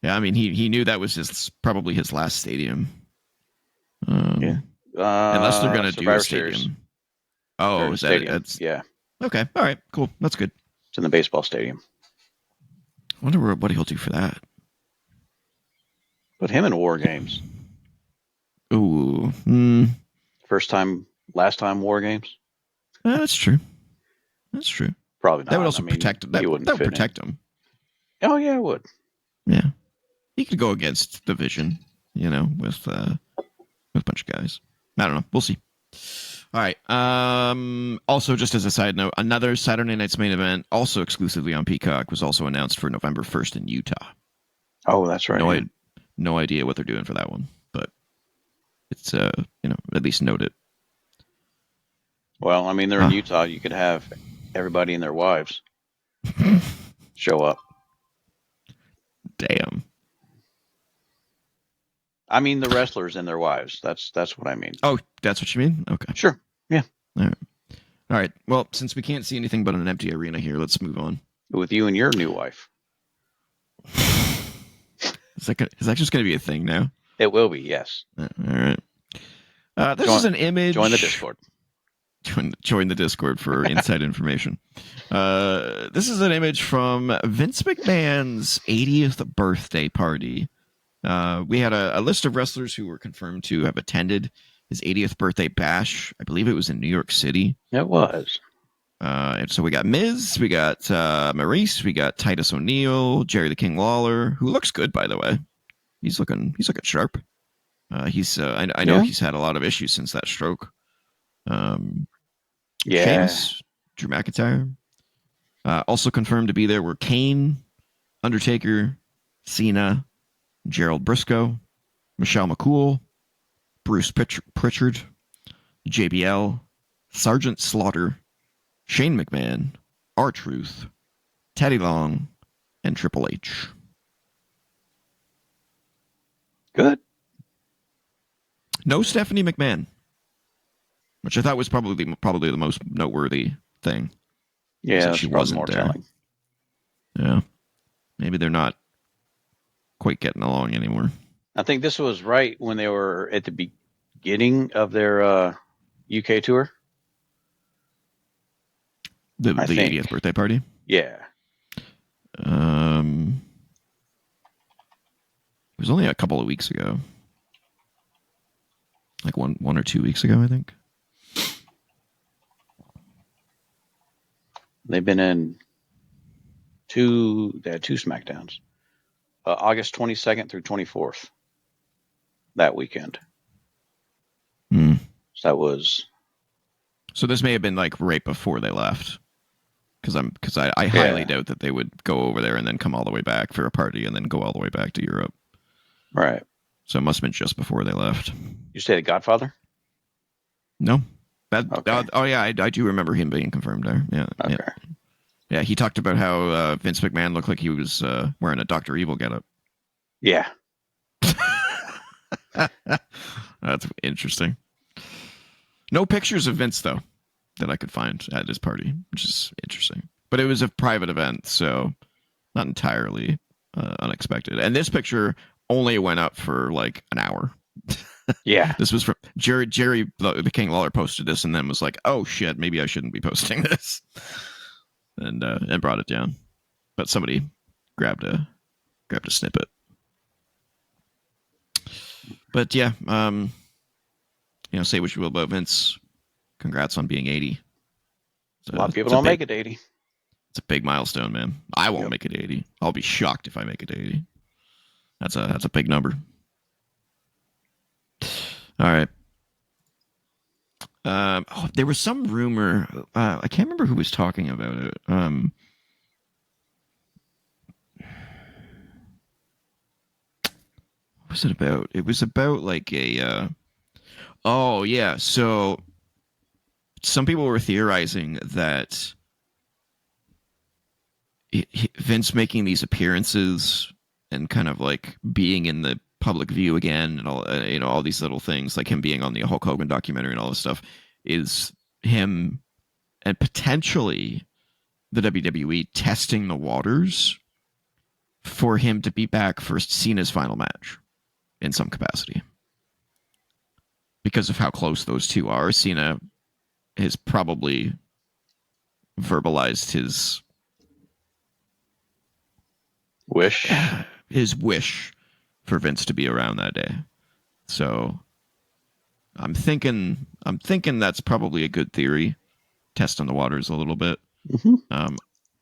Speaker 1: Yeah, I mean, he knew that was probably his last stadium.
Speaker 2: Yeah.
Speaker 1: Unless they're gonna do a
Speaker 2: Survivor Series.
Speaker 1: stadium. Oh, is that it?
Speaker 2: Stadium. Yeah.
Speaker 1: Okay. All right. Cool. That's good.
Speaker 2: It's in the baseball stadium.
Speaker 1: I wonder what he'll do for that.
Speaker 2: Put him in War Games.
Speaker 1: Ooh.
Speaker 2: Last time War Games.
Speaker 1: That's true. That's true.
Speaker 2: Probably not.
Speaker 1: That would also protect. That would protect him.
Speaker 2: Oh yeah, it would.
Speaker 1: Yeah, he could go against Division. With a bunch of guys. I don't know. We'll see. All right. Also, just as a side note, another Saturday Night's Main Event, also exclusively on Peacock, was also announced for November 1st in Utah.
Speaker 2: Oh, that's right.
Speaker 1: No idea what they're doing for that one, but it's at least note it.
Speaker 2: Well, I mean, they're in Utah. You could have everybody and their wives show up.
Speaker 1: Damn.
Speaker 2: I mean, the wrestlers and their wives. That's what I mean.
Speaker 1: Oh, that's what you mean? Okay.
Speaker 2: Sure. Yeah.
Speaker 1: All right. Well, since we can't see anything but an empty arena here, let's move on.
Speaker 2: With you and your new wife.
Speaker 1: Is that just going to be a thing now?
Speaker 2: It will be, yes.
Speaker 1: All right. This is an image.
Speaker 2: Join the Discord.
Speaker 1: Join the Discord for inside information. This is an image from Vince McMahon's 80th birthday party. We had a list of wrestlers who were confirmed to have attended his 80th birthday bash. I believe it was in New York City.
Speaker 2: It was.
Speaker 1: And so we got Miz, we got Maurice, we got Titus O'Neil, Jerry the King Lawler, who looks good, by the way. He's looking sharp. I know he's had a lot of issues since that stroke. Sheamus, Drew McIntyre. Also confirmed to be there were Kane, Undertaker, Cena, Gerald Briscoe, Michelle McCool, Bruce Pritchard, JBL, Sergeant Slaughter, Shane McMahon, R-Truth, Teddy Long, and Triple H.
Speaker 2: Good.
Speaker 1: No Stephanie McMahon, which I thought was probably the most noteworthy thing.
Speaker 2: Yeah,
Speaker 1: she wasn't
Speaker 2: more
Speaker 1: there.
Speaker 2: telling.
Speaker 1: Yeah, maybe they're not quite getting along anymore.
Speaker 2: I think this was right when they were at the beginning of their UK tour.
Speaker 1: The 80th birthday party?
Speaker 2: Yeah.
Speaker 1: It was only a couple of weeks ago. Like one or 2 weeks ago, I think.
Speaker 2: They've been in two SmackDowns. August 22nd through 24th. That weekend. So that was...
Speaker 1: So this may have been like right before they left. Because I highly doubt that they would go over there and then come all the way back for a party and then go all the way back to Europe.
Speaker 2: Right.
Speaker 1: So it must have been just before they left.
Speaker 2: You say the Godfather?
Speaker 1: No.
Speaker 2: Okay.
Speaker 1: I do remember him being confirmed there. Yeah.
Speaker 2: Okay.
Speaker 1: Yeah, he talked about how Vince McMahon looked like he was wearing a Dr. Evil getup.
Speaker 2: Yeah.
Speaker 1: That's interesting. No pictures of Vince, though, that I could find at his party, which is interesting. But it was a private event, so not entirely unexpected. And this picture only went up for like an hour.
Speaker 2: Yeah.
Speaker 1: This was from Jerry the King Lawler posted this and then was like, oh shit, maybe I shouldn't be posting this. And brought it down. But somebody grabbed a snippet. But yeah, say what you will about Vince. Congrats on being 80.
Speaker 2: A lot of people don't make it to 80.
Speaker 1: It's a big milestone, man. I won't make it to 80. I'll be shocked if I make it to 80. That's a big number. All right. There was some rumor. I can't remember who was talking about it. What was it about? It was about like a. Oh yeah. So some people were theorizing that Vince making these appearances and kind of like being in the public view again and all all these little things, like him being on the Hulk Hogan documentary and all this stuff, is him and potentially the WWE testing the waters for him to be back for Cena's final match in some capacity. Because of how close those two are, Cena has probably verbalized his
Speaker 2: wish
Speaker 1: for Vince to be around that day. So I'm thinking that's probably a good theory, testing the waters a little bit.
Speaker 2: Mm-hmm.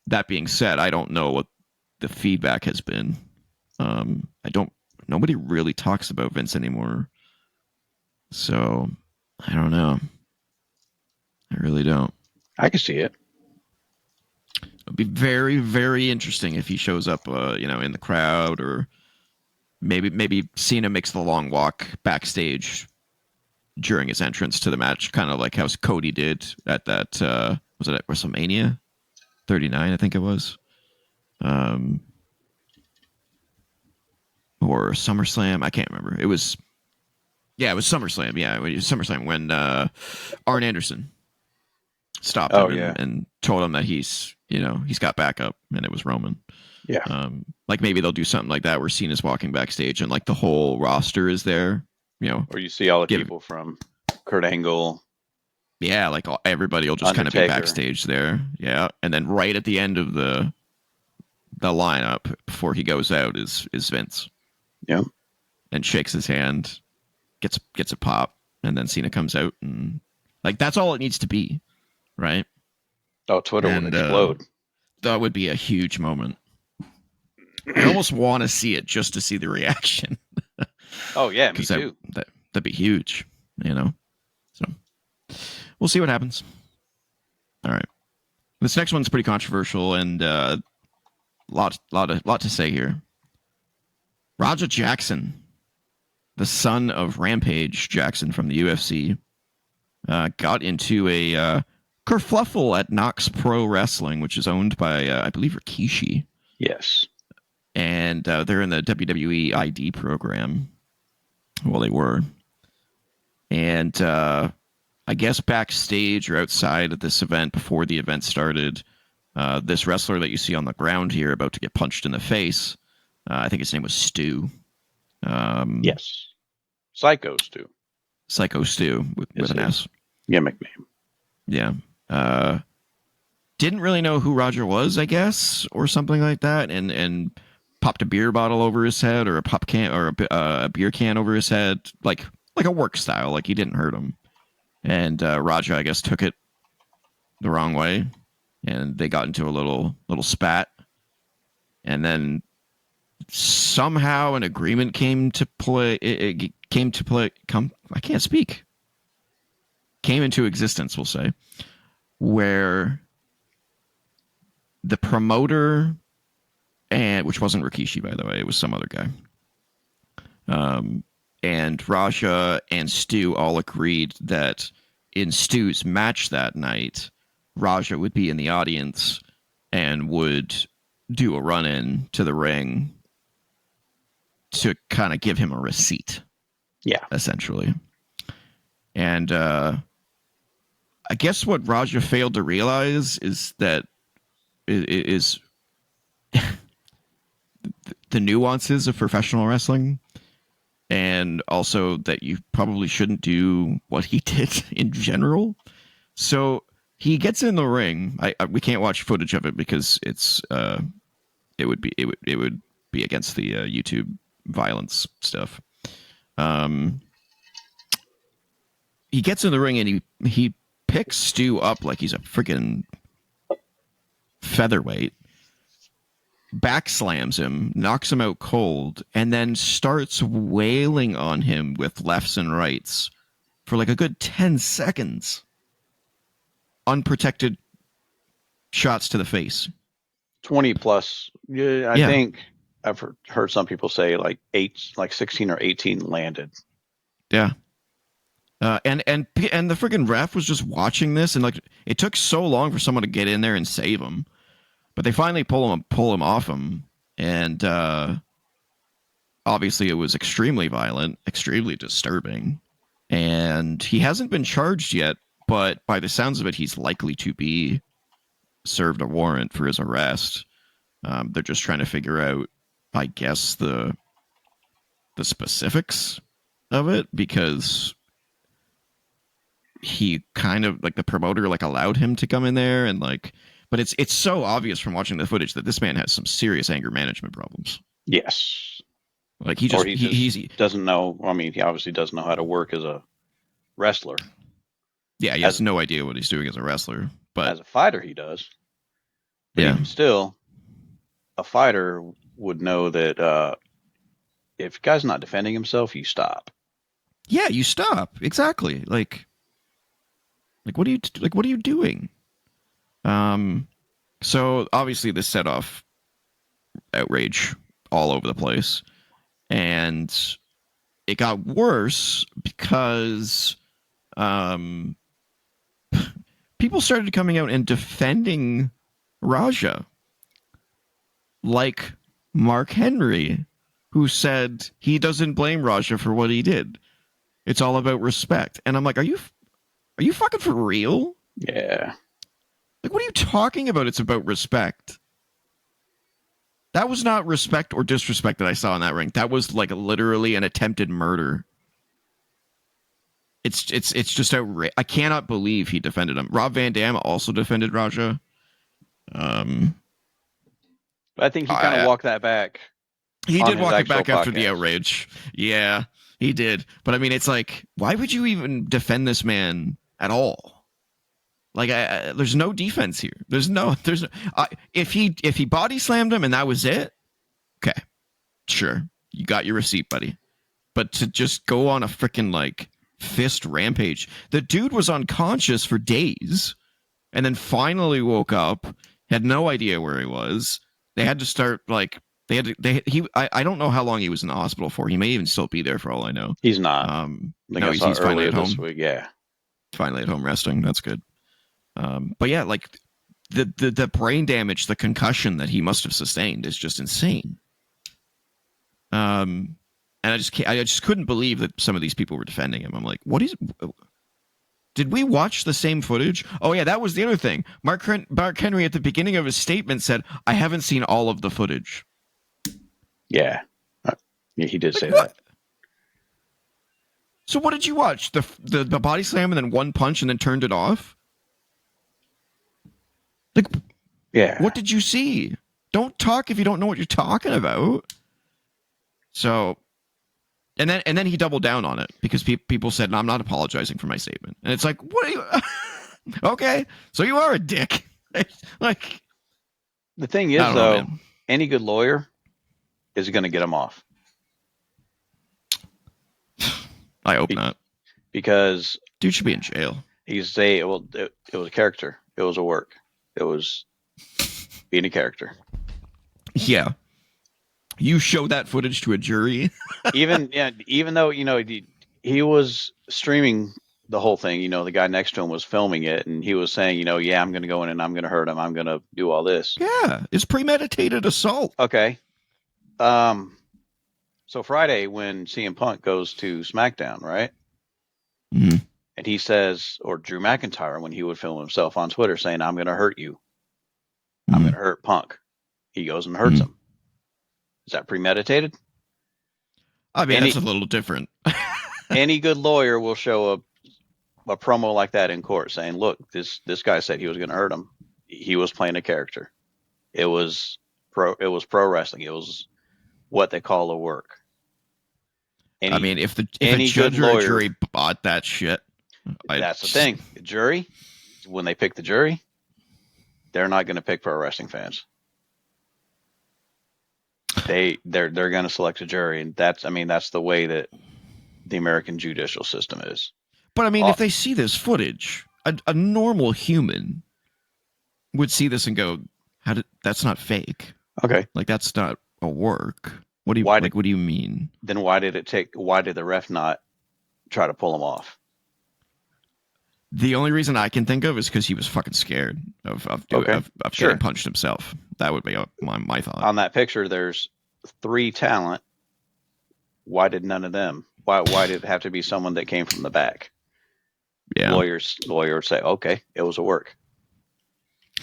Speaker 1: That being said, I don't know what the feedback has been. Nobody really talks about Vince anymore. So I don't know. I really don't.
Speaker 2: I can see it.
Speaker 1: It'd be very, very interesting if he shows up, in the crowd, or maybe Cena makes the long walk backstage during his entrance to the match, kind of like how Cody did at that, was it at WrestleMania 39, I think it was, or SummerSlam, I can't remember. It was SummerSlam. Yeah, it was SummerSlam when Arn Anderson stopped him and told him that he's got backup, and it was Roman.
Speaker 2: Yeah.
Speaker 1: Like maybe they'll do something like that where Cena's walking backstage and like the whole roster is there,
Speaker 2: Or you see all the people from Kurt Angle.
Speaker 1: Yeah, like everybody will just kind of be backstage there. Yeah, and then right at the end of the lineup before he goes out is Vince.
Speaker 2: Yeah.
Speaker 1: And shakes his hand, gets a pop, and then Cena comes out, and like that's all it needs to be, right?
Speaker 2: Oh, Twitter would explode.
Speaker 1: That would be a huge moment. I almost want to see it just to see the reaction.
Speaker 2: Oh yeah, me too.
Speaker 1: That'd be huge, So we'll see what happens. All right, this next one's pretty controversial and lot to say here. Roger Jackson, the son of Rampage Jackson from the UFC, got into a kerfluffle at Knox Pro Wrestling, which is owned by, I believe, Rikishi.
Speaker 2: Yes.
Speaker 1: And they're in the WWE ID program. Well, they were. And I guess backstage or outside of this event, before the event started, this wrestler that you see on the ground here about to get punched in the face, I think his name was Stu.
Speaker 2: Yes. Psycho Stu.
Speaker 1: Psycho Stu with an S.
Speaker 2: Gimmick name.
Speaker 1: Yeah. Didn't really know who Roger was, I guess, or something like that, and popped a beer bottle over his head, or a pop can, or a beer can over his head, like a work style, like he didn't hurt him. And Roger, I guess, took it the wrong way, and they got into a little spat, and then somehow an agreement came into existence, we'll say, where the promoter, and which wasn't Rikishi, by the way, it was some other guy, and Raja and Stu all agreed that in Stu's match that night, Raja would be in the audience and would do a run-in to the ring to kind of give him a receipt.
Speaker 2: Yeah.
Speaker 1: Essentially. And I guess what Raja failed to realize is that is the nuances of professional wrestling, and also that you probably shouldn't do what he did in general. So he gets in the ring. We can't watch footage of it because it would be against the YouTube violence stuff. He gets in the ring and he picks Stu up like he's a freaking featherweight, back slams him, knocks him out cold, and then starts wailing on him with lefts and rights for like a good 10 seconds. Unprotected shots to the face.
Speaker 2: 20 plus. Yeah, I think I've heard some people say like 16 or 18 landed.
Speaker 1: Yeah. And the friggin' ref was just watching this, and like it took so long for someone to get in there and save him, but they finally pull him off him, and obviously it was extremely violent, extremely disturbing, and he hasn't been charged yet, but by the sounds of it, he's likely to be served a warrant for his arrest. They're just trying to figure out, I guess, the specifics of it, because he kind of, like, the promoter, like, allowed him to come in there, and, like, but it's so obvious from watching the footage that this man has some serious anger management problems.
Speaker 2: Yes.
Speaker 1: Like, he just
Speaker 2: doesn't know. I mean, he obviously doesn't know how to work as a wrestler.
Speaker 1: Yeah, he has no idea what he's doing as a wrestler. But
Speaker 2: as a fighter, he does. But
Speaker 1: yeah,
Speaker 2: even still, a fighter would know that if a guy's not defending himself, you stop.
Speaker 1: Yeah, you stop. Exactly. Like what are you doing? So obviously this set off outrage all over the place, and it got worse because people started coming out and defending Raja, like Mark Henry, who said he doesn't blame Raja for what he did. It's all about respect. And I'm like, are you fucking for real?
Speaker 2: Yeah.
Speaker 1: Like, what are you talking about? It's about respect. That was not respect or disrespect that I saw in that ring. That was, like, literally an attempted murder. It's just outrageous. I cannot believe he defended him. Rob Van Dam also defended Raja.
Speaker 2: I think he kind of walked that back.
Speaker 1: He did walk it back after the outrage. Yeah, he did. But I mean, it's like, why would you even defend this man at all? Like, there's no defense here. There's no. If he body slammed him and that was it, okay, sure, you got your receipt, buddy. But to just go on a freaking, like, fist rampage, the dude was unconscious for days, and then finally woke up, had no idea where he was. They had to start, like, I don't know how long he was in the hospital for. He may even still be there for all I know.
Speaker 2: He's not.
Speaker 1: No, he's finally at home.
Speaker 2: Week, yeah,
Speaker 1: finally at home resting. That's good. But yeah, like, the brain damage, the concussion that he must have sustained is just insane. And I just couldn't believe that some of these people were defending him. I'm like, did we watch the same footage? Oh yeah, that was the other thing. Mark Henry at the beginning of his statement said, "I haven't seen all of the footage."
Speaker 2: Yeah, he did say that.
Speaker 1: So what did you watch? The body slam and then one punch and then turned it off? Like,
Speaker 2: yeah.
Speaker 1: What did you see? Don't talk if you don't know what you're talking about. So, and then he doubled down on it because people said, "No, I'm not apologizing for my statement." And it's like, what are you? Okay, so you are a dick. Like,
Speaker 2: the thing is, though, any good lawyer is going to get him off.
Speaker 1: I hope not,
Speaker 2: because
Speaker 1: dude should be in jail.
Speaker 2: It was a character. It was a work. It was being a character.
Speaker 1: Yeah. You show that footage to a jury.
Speaker 2: even though, he was streaming the whole thing, the guy next to him was filming it, and he was saying, yeah, I'm going to go in and I'm going to hurt him. I'm going to do all this.
Speaker 1: Yeah. It's premeditated assault.
Speaker 2: Okay. So Friday when CM Punk goes to SmackDown, right?
Speaker 1: Mm-hmm.
Speaker 2: And he says, or Drew McIntyre, when he would film himself on Twitter saying, I'm going to hurt you. I'm going to hurt Punk. He goes and hurts him. Is that premeditated?
Speaker 1: I mean, that's a little different.
Speaker 2: Any good lawyer will show a promo like that in court saying, look, this guy said he was going to hurt him. He was playing a character. It was pro wrestling. It was what they call a work.
Speaker 1: If a judge or a jury bought that shit.
Speaker 2: That's the thing. The jury, when they pick the jury, they're not going to pick pro wrestling fans. They're going to select a jury, and that's the way that the American judicial system is.
Speaker 1: But if they see this footage, a normal human would see this and go, that's not fake.
Speaker 2: Okay.
Speaker 1: Like, that's not a work. What do you mean?
Speaker 2: Then why did the ref not try to pull him off?
Speaker 1: The only reason I can think of is because he was fucking scared of getting punched himself. That would be my thought.
Speaker 2: On that picture, there's 3 talent. Why did none of them? Why did it have to be someone that came from the back?
Speaker 1: Yeah.
Speaker 2: Lawyers say, okay, it was a work.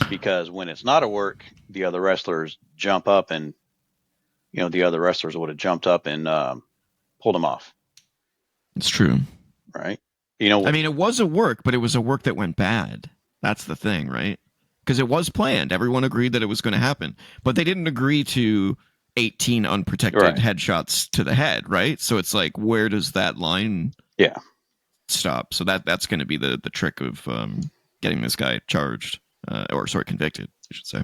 Speaker 2: because when it's not a work, the other wrestlers jump up and, the other wrestlers would have jumped up and pulled him off.
Speaker 1: It's true.
Speaker 2: Right.
Speaker 1: I mean, it was a work, but it was a work that went bad. That's the thing, right? Because it was planned. Everyone agreed that it was going to happen, but they didn't agree to 18 unprotected headshots to the head, right? So it's like, where does that line stop? So that's going to be the trick of getting this guy charged, convicted, I should say.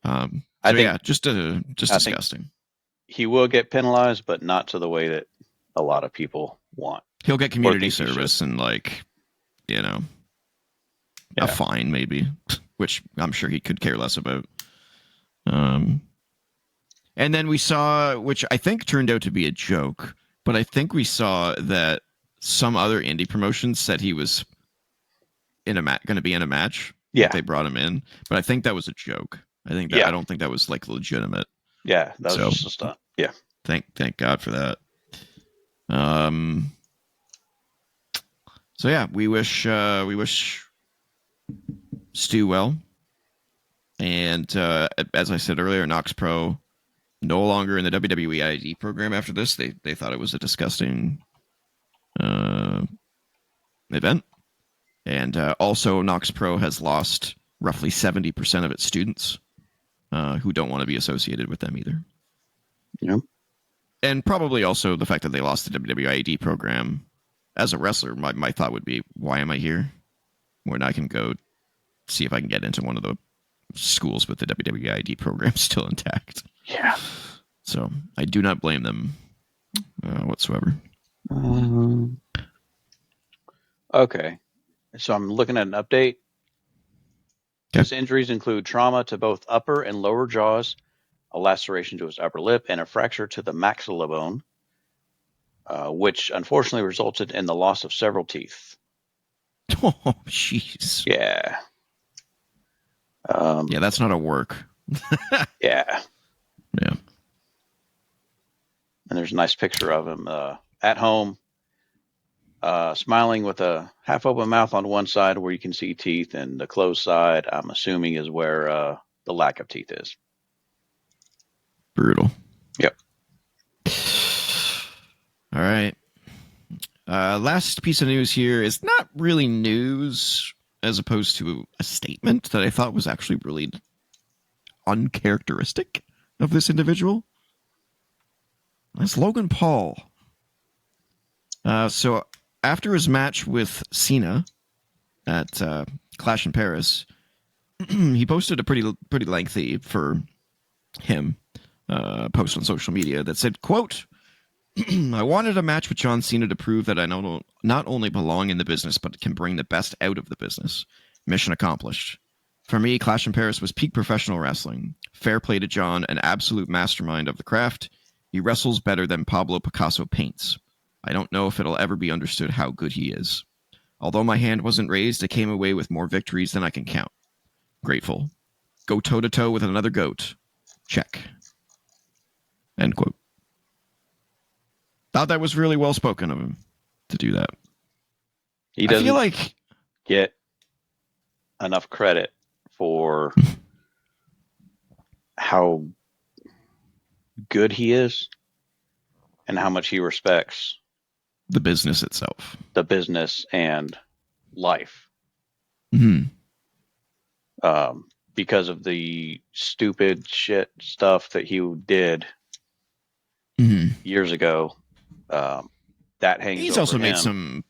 Speaker 1: I think, just disgusting.
Speaker 2: He will get penalized, but not to the way that a lot of people want.
Speaker 1: He'll get community service and a fine maybe, which I'm sure he could care less about. And then we saw, which I think turned out to be a joke, but I think we saw that some other indie promotions said he was going to be in a match.
Speaker 2: Yeah,
Speaker 1: they brought him in, but I think that was a joke. I don't think that was like legitimate.
Speaker 2: Yeah, that was just a stunt. Yeah,
Speaker 1: thank God for that. So yeah, we wish Stu well, and as I said earlier, Nox Pro no longer in the WWE ID program after this. They thought it was a disgusting event, and also Nox Pro has lost roughly 70% of its students who don't want to be associated with them either.
Speaker 2: Yeah.
Speaker 1: And probably also the fact that they lost the WWID program. As a wrestler, my thought would be, why am I here? When I can go see if I can get into one of the schools with the WWID program still intact.
Speaker 2: Yeah.
Speaker 1: So I do not blame them whatsoever.
Speaker 2: Okay. So I'm looking at an update. His injuries include trauma to both upper and lower jaws, a laceration to his upper lip, and a fracture to the maxilla bone, which unfortunately resulted in the loss of several teeth.
Speaker 1: Oh, jeez.
Speaker 2: Yeah.
Speaker 1: Yeah, that's not a work.
Speaker 2: Yeah.
Speaker 1: Yeah.
Speaker 2: And there's a nice picture of him at home, smiling with a half-open mouth on one side where you can see teeth, and the closed side, I'm assuming, is where the lack of teeth is.
Speaker 1: Brutal.
Speaker 2: Yep.
Speaker 1: All right. Last piece of news here is not really news as opposed to a statement that I thought was actually really uncharacteristic of this individual. That's Logan Paul. So after his match with Cena at Clash in Paris, he posted a pretty lengthy for him post on social media that said, quote, I wanted a match with John Cena to prove that I not only belong in the business, but can bring the best out of the business. Mission accomplished. For me, Clash in Paris was peak professional wrestling. Fair play to John, an absolute mastermind of the craft. He wrestles better than Pablo Picasso paints. I don't know if it'll ever be understood how good he is. Although my hand wasn't raised, I came away with more victories than I can count. Grateful. Go toe-to-toe with another goat. Check. End quote. Thought that was really well spoken of him to do that.
Speaker 2: He doesn't get enough credit for how good he is and how much he respects
Speaker 1: the business itself,
Speaker 2: the business and life.
Speaker 1: Mm-hmm.
Speaker 2: Because of the stupid shit stuff that he did years ago. That hangs
Speaker 1: he's
Speaker 2: over
Speaker 1: also
Speaker 2: him.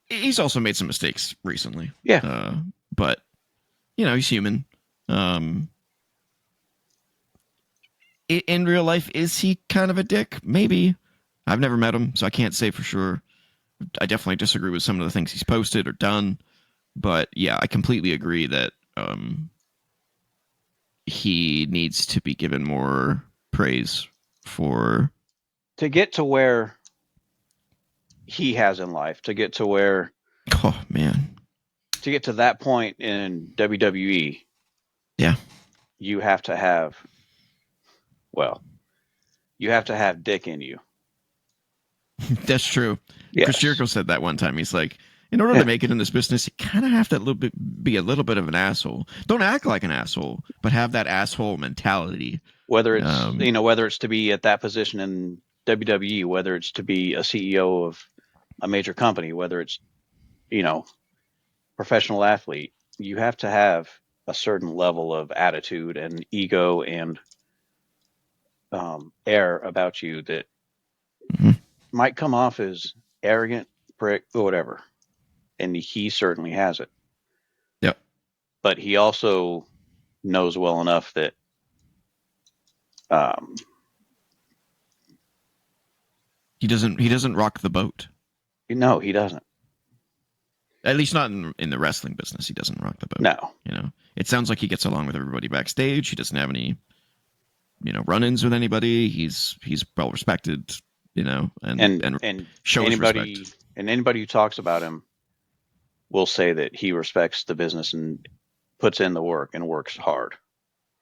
Speaker 1: He's also made some mistakes recently.
Speaker 2: Yeah.
Speaker 1: But he's human. In real life, is he kind of a dick? Maybe. I've never met him, so I can't say for sure. I definitely disagree with some of the things he's posted or done. But yeah, I completely agree that he needs to be given more praise for...
Speaker 2: To get to where he has in life, to get to where...
Speaker 1: Oh, man.
Speaker 2: To get to that point in WWE...
Speaker 1: Yeah.
Speaker 2: You have to have... Well, you have to have dick in you.
Speaker 1: That's true. Yes. Chris Jericho said that one time. He's like, in order to make it in this business, you kind of have to be a little bit of an asshole. Don't act like an asshole, but have that asshole mentality.
Speaker 2: Whether it's whether it's to be at that position in WWE, whether it's to be a CEO of a major company, whether it's professional athlete, you have to have a certain level of attitude and ego and air about you that might come off as arrogant, prick, or whatever. And he certainly has it.
Speaker 1: Yep.
Speaker 2: But he also knows well enough that
Speaker 1: he doesn't rock the boat.
Speaker 2: No, he doesn't.
Speaker 1: At least not in the wrestling business. He doesn't rock the boat.
Speaker 2: No.
Speaker 1: It sounds like he gets along with everybody backstage. He doesn't have any, run-ins with anybody. He's well respected, and shows
Speaker 2: anybody
Speaker 1: respect.
Speaker 2: And anybody who talks about him will say that he respects the business and puts in the work and works hard.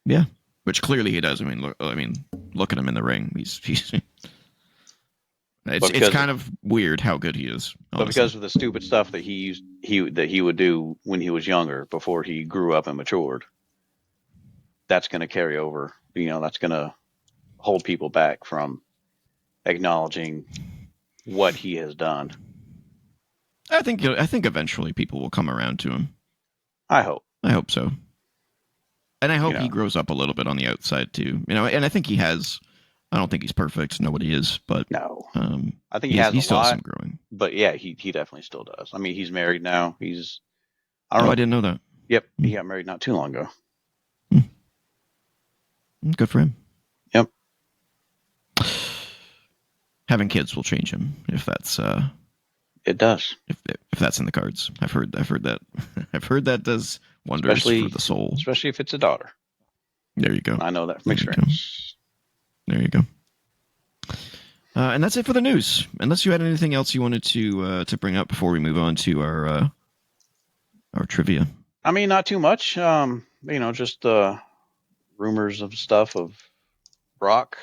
Speaker 1: Yeah, which clearly he does. Look at him in the ring. It's kind of weird how good he is. Honestly.
Speaker 2: But because of the stupid stuff that he would do when he was younger, before he grew up and matured, that's going to carry over. That's going to hold people back from acknowledging what he has done.
Speaker 1: I think eventually people will come around to him.
Speaker 2: I hope
Speaker 1: so. And I hope he grows up a little bit on the outside too. And I think he has. I don't think he's perfect. Nobody is, but
Speaker 2: no. I think he
Speaker 1: still has some growing.
Speaker 2: But yeah, he definitely still does. He's married now.
Speaker 1: I didn't know that.
Speaker 2: Yep, he got married not too long ago.
Speaker 1: Good for him.
Speaker 2: Yep.
Speaker 1: Having kids will change him if that's.
Speaker 2: It does.
Speaker 1: If that's in the cards, I've heard that. I've heard that does wonders for the soul,
Speaker 2: especially if it's a daughter.
Speaker 1: There you go.
Speaker 2: I know that from experience.
Speaker 1: There you go. And that's it for the news. Unless you had anything else you wanted to bring up before we move on to our trivia.
Speaker 2: Not too much. Just rumors of stuff of Brock.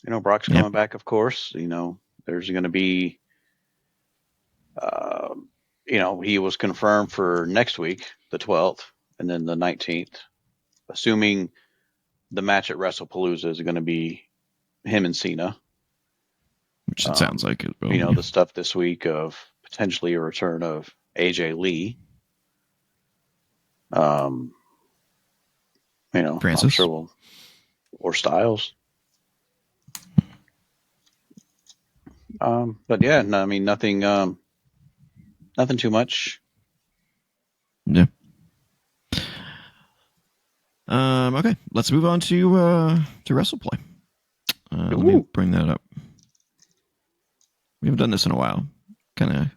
Speaker 2: Brock's coming back, of course. There's going to be. He was confirmed for next week, the 12th, and then the 19th, assuming the match at WrestlePalooza is going to be him and Cena.
Speaker 1: Which it sounds like it will be.
Speaker 2: The stuff this week of potentially a return of AJ Lee.
Speaker 1: Francis.
Speaker 2: I'm sure or Styles. But yeah, no, nothing too much.
Speaker 1: Yeah. Okay, let's move on to WrestlePlay. Let me bring that up. We haven't done this in a while. Kind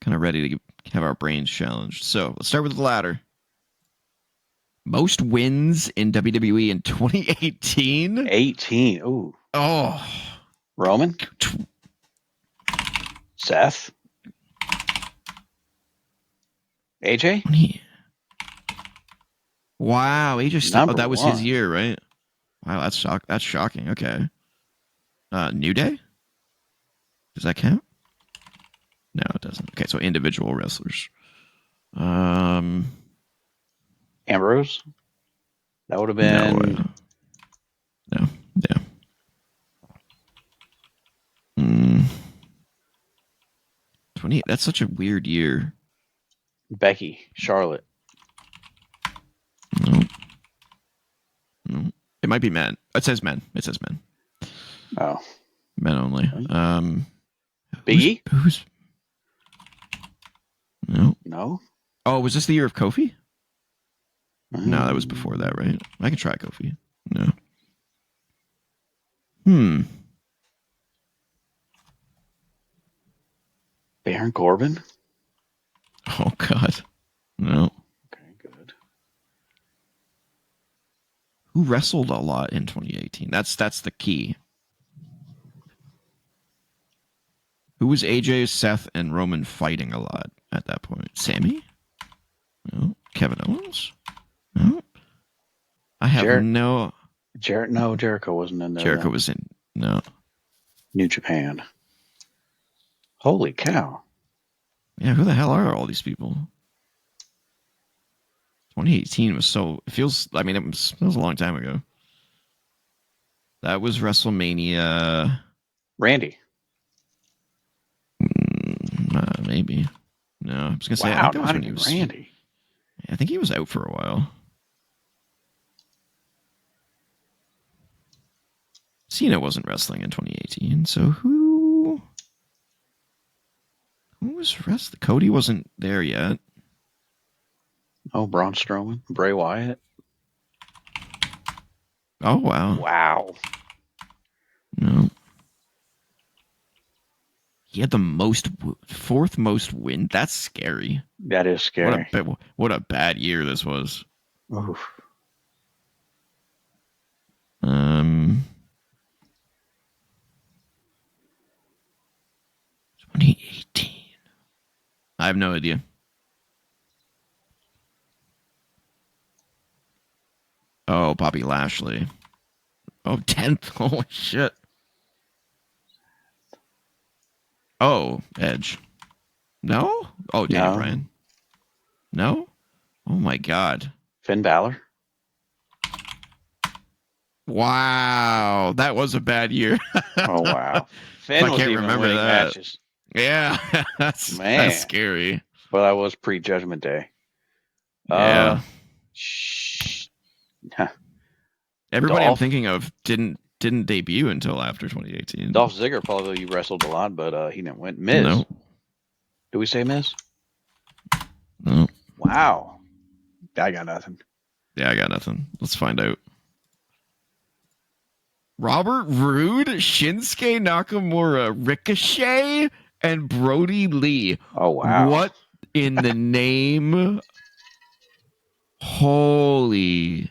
Speaker 1: of ready to have our brains challenged. So let's start with the ladder. Most wins in WWE in 2018.
Speaker 2: 18. Ooh.
Speaker 1: Oh.
Speaker 2: Roman. Seth. AJ.
Speaker 1: 20. Wow, AJ. That was his year, right? Wow, that's shocking. Okay. New Day. Does that count? No, it doesn't. Okay, so individual wrestlers.
Speaker 2: Ambrose. That would have been.
Speaker 1: No. Yeah. 28. That's such a weird year.
Speaker 2: Becky, Charlotte.
Speaker 1: No. It might be men. It says men.
Speaker 2: Oh.
Speaker 1: Men only.
Speaker 2: Biggie?
Speaker 1: Who's?
Speaker 2: No.
Speaker 1: Oh, was this the year of Kofi? No, that was before that, right? I can try Kofi. No.
Speaker 2: Baron Corbin?
Speaker 1: Oh, God. No.
Speaker 2: Okay, good.
Speaker 1: Who wrestled a lot in 2018? That's the key. Who was AJ, Seth, and Roman fighting a lot at that point? Sammy? No. Kevin Owens? No. I have no...
Speaker 2: Jericho wasn't in there.
Speaker 1: Jericho was in... No.
Speaker 2: New Japan. Holy cow.
Speaker 1: Yeah, who the hell are all these people? 2018 was so. It feels. I mean, it was a long time ago. That was WrestleMania.
Speaker 2: Randy.
Speaker 1: Maybe. No, I was gonna say. I
Speaker 2: Wow,
Speaker 1: think that was
Speaker 2: not
Speaker 1: when he
Speaker 2: even
Speaker 1: was.
Speaker 2: Randy.
Speaker 1: I think he was out for a while. Cena wasn't wrestling in 2018, so who was wrestling? Cody wasn't there yet.
Speaker 2: Oh, Braun Strowman, Bray Wyatt.
Speaker 1: Oh wow.
Speaker 2: Wow.
Speaker 1: No. He had the fourth most win. That's scary.
Speaker 2: That is scary.
Speaker 1: What a bad year this was.
Speaker 2: Oof.
Speaker 1: 2018. I have no idea. Oh, Bobby Lashley. Oh, 10th. Holy shit. Oh, Edge. No? Oh, Daniel Bryan. No? Oh my God.
Speaker 2: Finn Balor.
Speaker 1: Wow, that was a bad year.
Speaker 2: Oh wow. Finn
Speaker 1: I
Speaker 2: was
Speaker 1: can't
Speaker 2: even
Speaker 1: remember
Speaker 2: winning
Speaker 1: that.
Speaker 2: matches.
Speaker 1: Yeah, that's scary.
Speaker 2: Well, that was pre-Judgment Day.
Speaker 1: Yeah. Everybody I'm thinking of didn't debut until after 2018.
Speaker 2: Dolph Ziggler probably wrestled a lot, but he didn't win. Miz.
Speaker 1: No.
Speaker 2: Do we say Miz?
Speaker 1: No.
Speaker 2: Wow. I got nothing.
Speaker 1: Yeah, I got nothing. Let's find out. Robert Roode, Shinsuke Nakamura, Ricochet, and Brody Lee.
Speaker 2: Oh, wow.
Speaker 1: What in the name? Holy.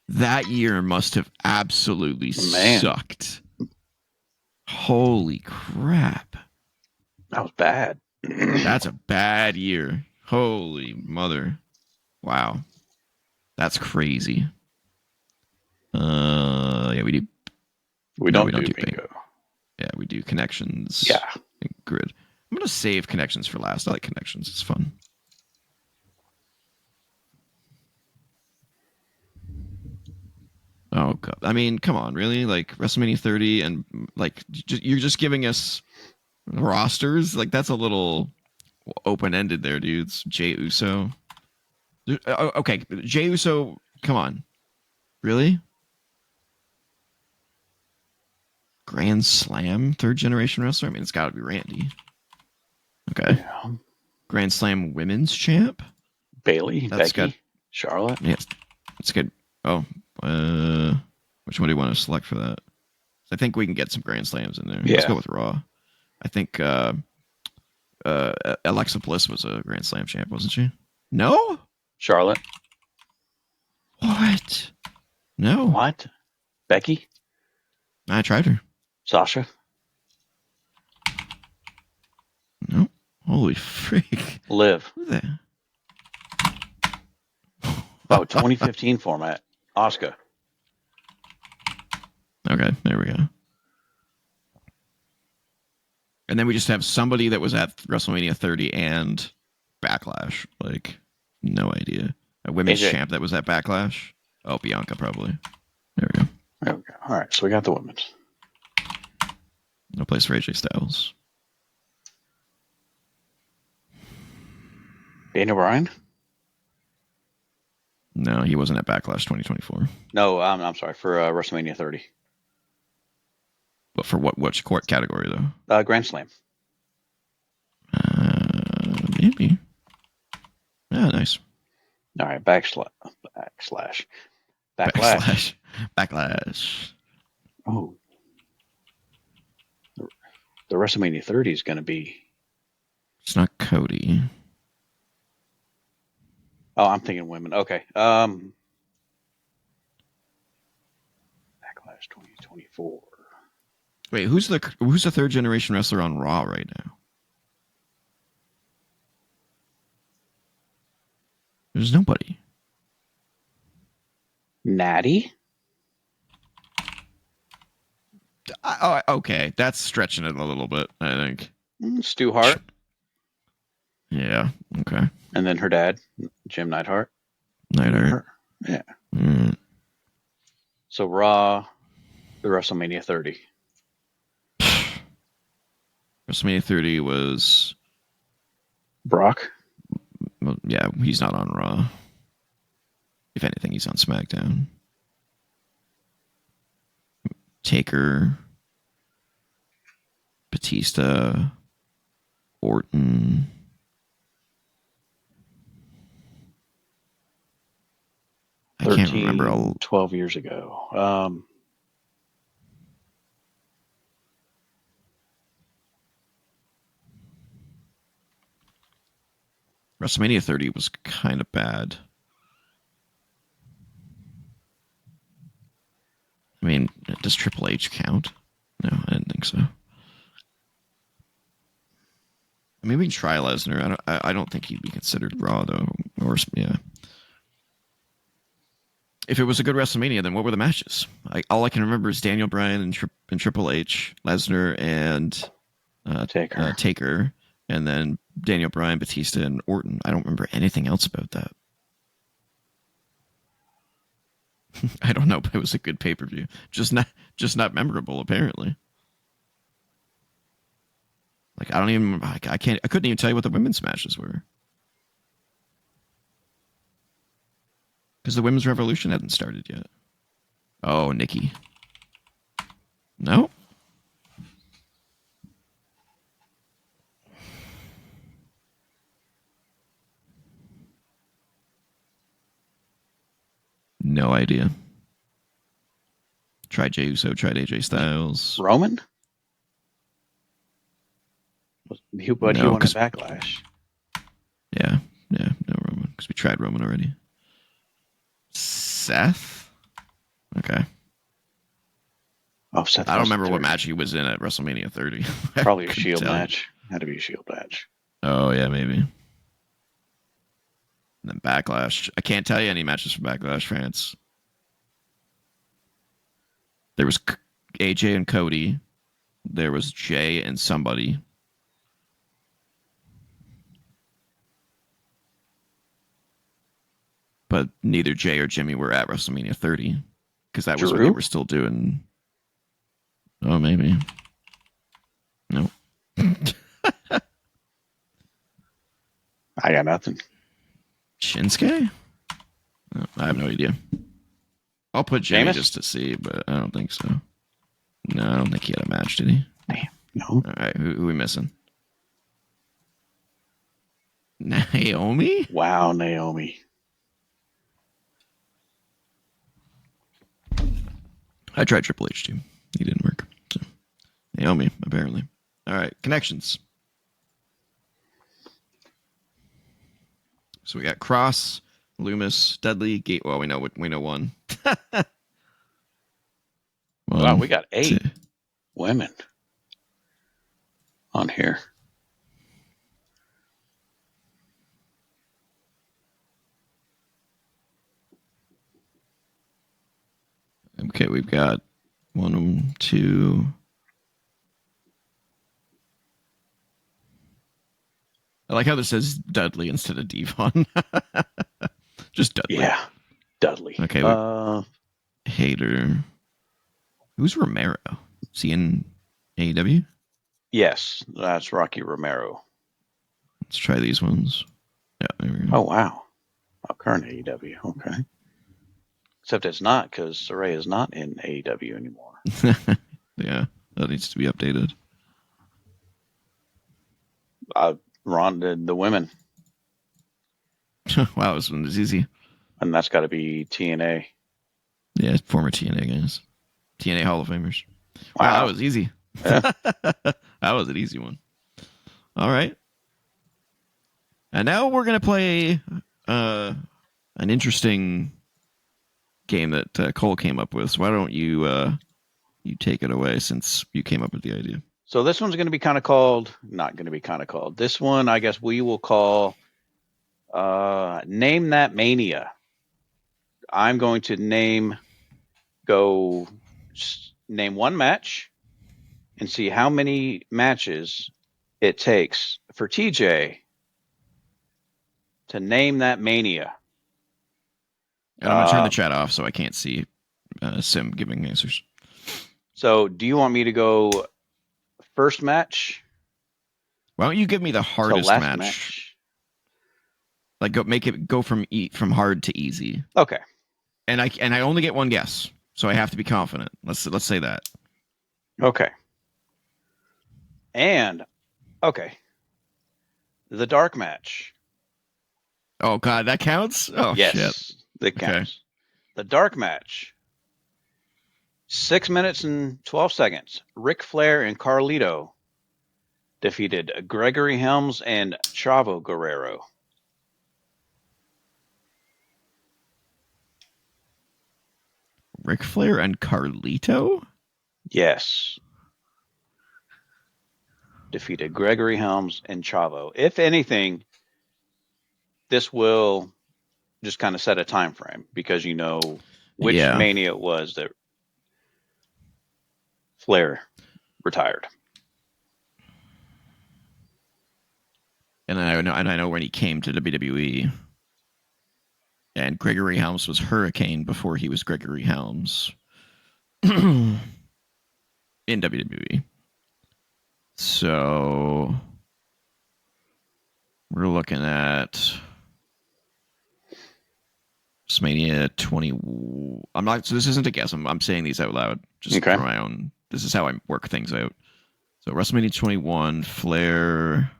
Speaker 1: That year must have absolutely sucked. Holy crap.
Speaker 2: That was bad.
Speaker 1: That's a bad year. Holy mother. Wow. That's crazy. Yeah, we do.
Speaker 2: We don't do bingo.
Speaker 1: Yeah, we do connections.
Speaker 2: Yeah.
Speaker 1: Grid. I'm going to save connections for last. I like connections. It's fun. Oh, God. I mean, come on, really? Like, WrestleMania 30 and, like, you're just giving us rosters? Like, that's a little open-ended there, dudes. Jey Uso. Okay, Jey Uso, come on. Really? Grand Slam, third generation wrestler? I mean, it's got to be Randy. Okay. Yeah. Grand Slam women's champ?
Speaker 2: Bailey, Becky, Charlotte.
Speaker 1: Yes, it's good. Oh, which one do you want to select for that? I think we can get some Grand Slams in there. Yeah. Let's go with Raw. I think Alexa Bliss was a Grand Slam champ, wasn't she? No?
Speaker 2: Charlotte.
Speaker 1: What? No.
Speaker 2: What? Becky?
Speaker 1: I tried her.
Speaker 2: Sasha?
Speaker 1: No. Holy freak.
Speaker 2: Liv.
Speaker 1: Who the?
Speaker 2: Oh, 2015 format. Asuka.
Speaker 1: Okay, there we go. And then we just have somebody that was at WrestleMania 30 and Backlash. Like, no idea. A women's champ that was at Backlash. Oh, Bianca, probably. There we go.
Speaker 2: There we go. All right, so we got the women's.
Speaker 1: No place for AJ Styles.
Speaker 2: Daniel Bryan?
Speaker 1: No, he wasn't at Backlash 2024.
Speaker 2: No, I'm sorry, for WrestleMania 30.
Speaker 1: But for which court category, though?
Speaker 2: Grand Slam.
Speaker 1: Maybe. Yeah, nice.
Speaker 2: All right, Backlash. Oh. The WrestleMania 30 is going to be...
Speaker 1: It's not Cody.
Speaker 2: Oh, I'm thinking women. Okay. Backlash 2024.
Speaker 1: Wait, who's the third generation wrestler on Raw right now? There's nobody.
Speaker 2: Natty?
Speaker 1: Okay, that's stretching it a little bit, I think.
Speaker 2: Stu Hart?
Speaker 1: Yeah. Okay.
Speaker 2: And then her dad, Jim Neidhart.
Speaker 1: Neidhart.
Speaker 2: Yeah.
Speaker 1: Mm.
Speaker 2: So Raw, the WrestleMania 30.
Speaker 1: WrestleMania 30 was.
Speaker 2: Brock.
Speaker 1: Well, yeah, he's not on Raw. If anything, he's on SmackDown. Taker, Batista, Orton. I can't remember.
Speaker 2: 12 years ago.
Speaker 1: WrestleMania 30 was kind of bad. I mean, does Triple H count? No, I didn't think so. I mean, we can try Lesnar. I don't think he'd be considered Raw though. Or yeah. If it was a good WrestleMania, then what were the matches? All I can remember is Daniel Bryan and Triple H, Lesnar and Taker, and then Daniel Bryan, Batista, and Orton. I don't remember anything else about that. I don't know, but it was a good pay-per-view. Just not memorable, apparently. Like I couldn't even tell you what the women's matches were. Because the women's revolution hadn't started yet. Oh, Nikki. No? No idea. Tried Jey Uso, tried AJ Styles.
Speaker 2: Roman? But he won a Backlash.
Speaker 1: Yeah, no Roman. Because we tried Roman already. Seth? Okay.
Speaker 2: Oh, Seth.
Speaker 1: I don't remember what match he was in at WrestleMania 30.
Speaker 2: Probably a Shield match. Had to be a Shield match.
Speaker 1: Oh, yeah, maybe. And then Backlash. I can't tell you any matches for Backlash France. There was AJ and Cody. There was Jay and somebody. But neither Jay or Jimmy were at WrestleMania 30. Because that was when they were still doing... Oh, maybe. No.
Speaker 2: I got nothing.
Speaker 1: Shinsuke? Oh, I have no idea. I'll put Jimmy just to see, but I don't think so. No, I don't think he had a match, did he?
Speaker 2: Damn, no.
Speaker 1: All right, who are we missing? Naomi?
Speaker 2: Wow, Naomi.
Speaker 1: I tried Triple H too. He didn't work. So Naomi, apparently. All right, connections. So we got Cross, Loomis, Dudley, Gate. Well, we know one.
Speaker 2: Wow, we got 8 women on here.
Speaker 1: Okay, we've got 1, 2. I like how this says Dudley instead of Devon. Just Dudley.
Speaker 2: Yeah, Dudley.
Speaker 1: Okay. Hager. Who's Romero? Is he in AEW?
Speaker 2: Yes, that's Rocky Romero.
Speaker 1: Let's try these ones. Yeah, there we go.
Speaker 2: Oh, wow. Current AEW. Okay. Except it's not, because Saray is not in AEW anymore.
Speaker 1: Yeah, that needs to be updated.
Speaker 2: Ron did the women.
Speaker 1: Wow, this one is easy.
Speaker 2: And that's got to be TNA.
Speaker 1: Yeah, former TNA guys. TNA Hall of Famers. Wow, that was easy.
Speaker 2: Yeah.
Speaker 1: That was an easy one. All right. And now we're going to play an interesting game that Cole came up with. So why don't you take it away since you came up with the idea?
Speaker 2: So this one's going to be kind of called, not going to be kind of called. This one, I guess we will call Name That Mania. I'm going to name one match and see how many matches it takes for TJ to name that Mania.
Speaker 1: And I'm going to turn the chat off so I can't see Sim giving answers.
Speaker 2: So, do you want me to go first match?
Speaker 1: Why don't you give me the hardest
Speaker 2: last
Speaker 1: match? Like, make it go from hard to easy.
Speaker 2: Okay.
Speaker 1: And I only get one guess, so I have to be confident. Let's say that.
Speaker 2: Okay. And okay, the dark match.
Speaker 1: Oh God, that counts. Oh
Speaker 2: yes,
Speaker 1: shit,
Speaker 2: that counts. Okay. The dark match. 6 minutes and 12 seconds. Ric Flair and Carlito defeated Gregory Helms and Chavo Guerrero.
Speaker 1: Ric Flair and Carlito?
Speaker 2: Yes. Defeated Gregory Helms and Chavo. If anything, this will just kind of set a time frame because you know which Mania it was that Flair retired.
Speaker 1: And I know when he came to WWE. And Gregory Helms was Hurricane before he was Gregory Helms in WWE. So we're looking at WrestleMania 20. I'm not. So this isn't a guess. I'm saying these out loud just for my own. This is how I work things out. So WrestleMania 21, Flair.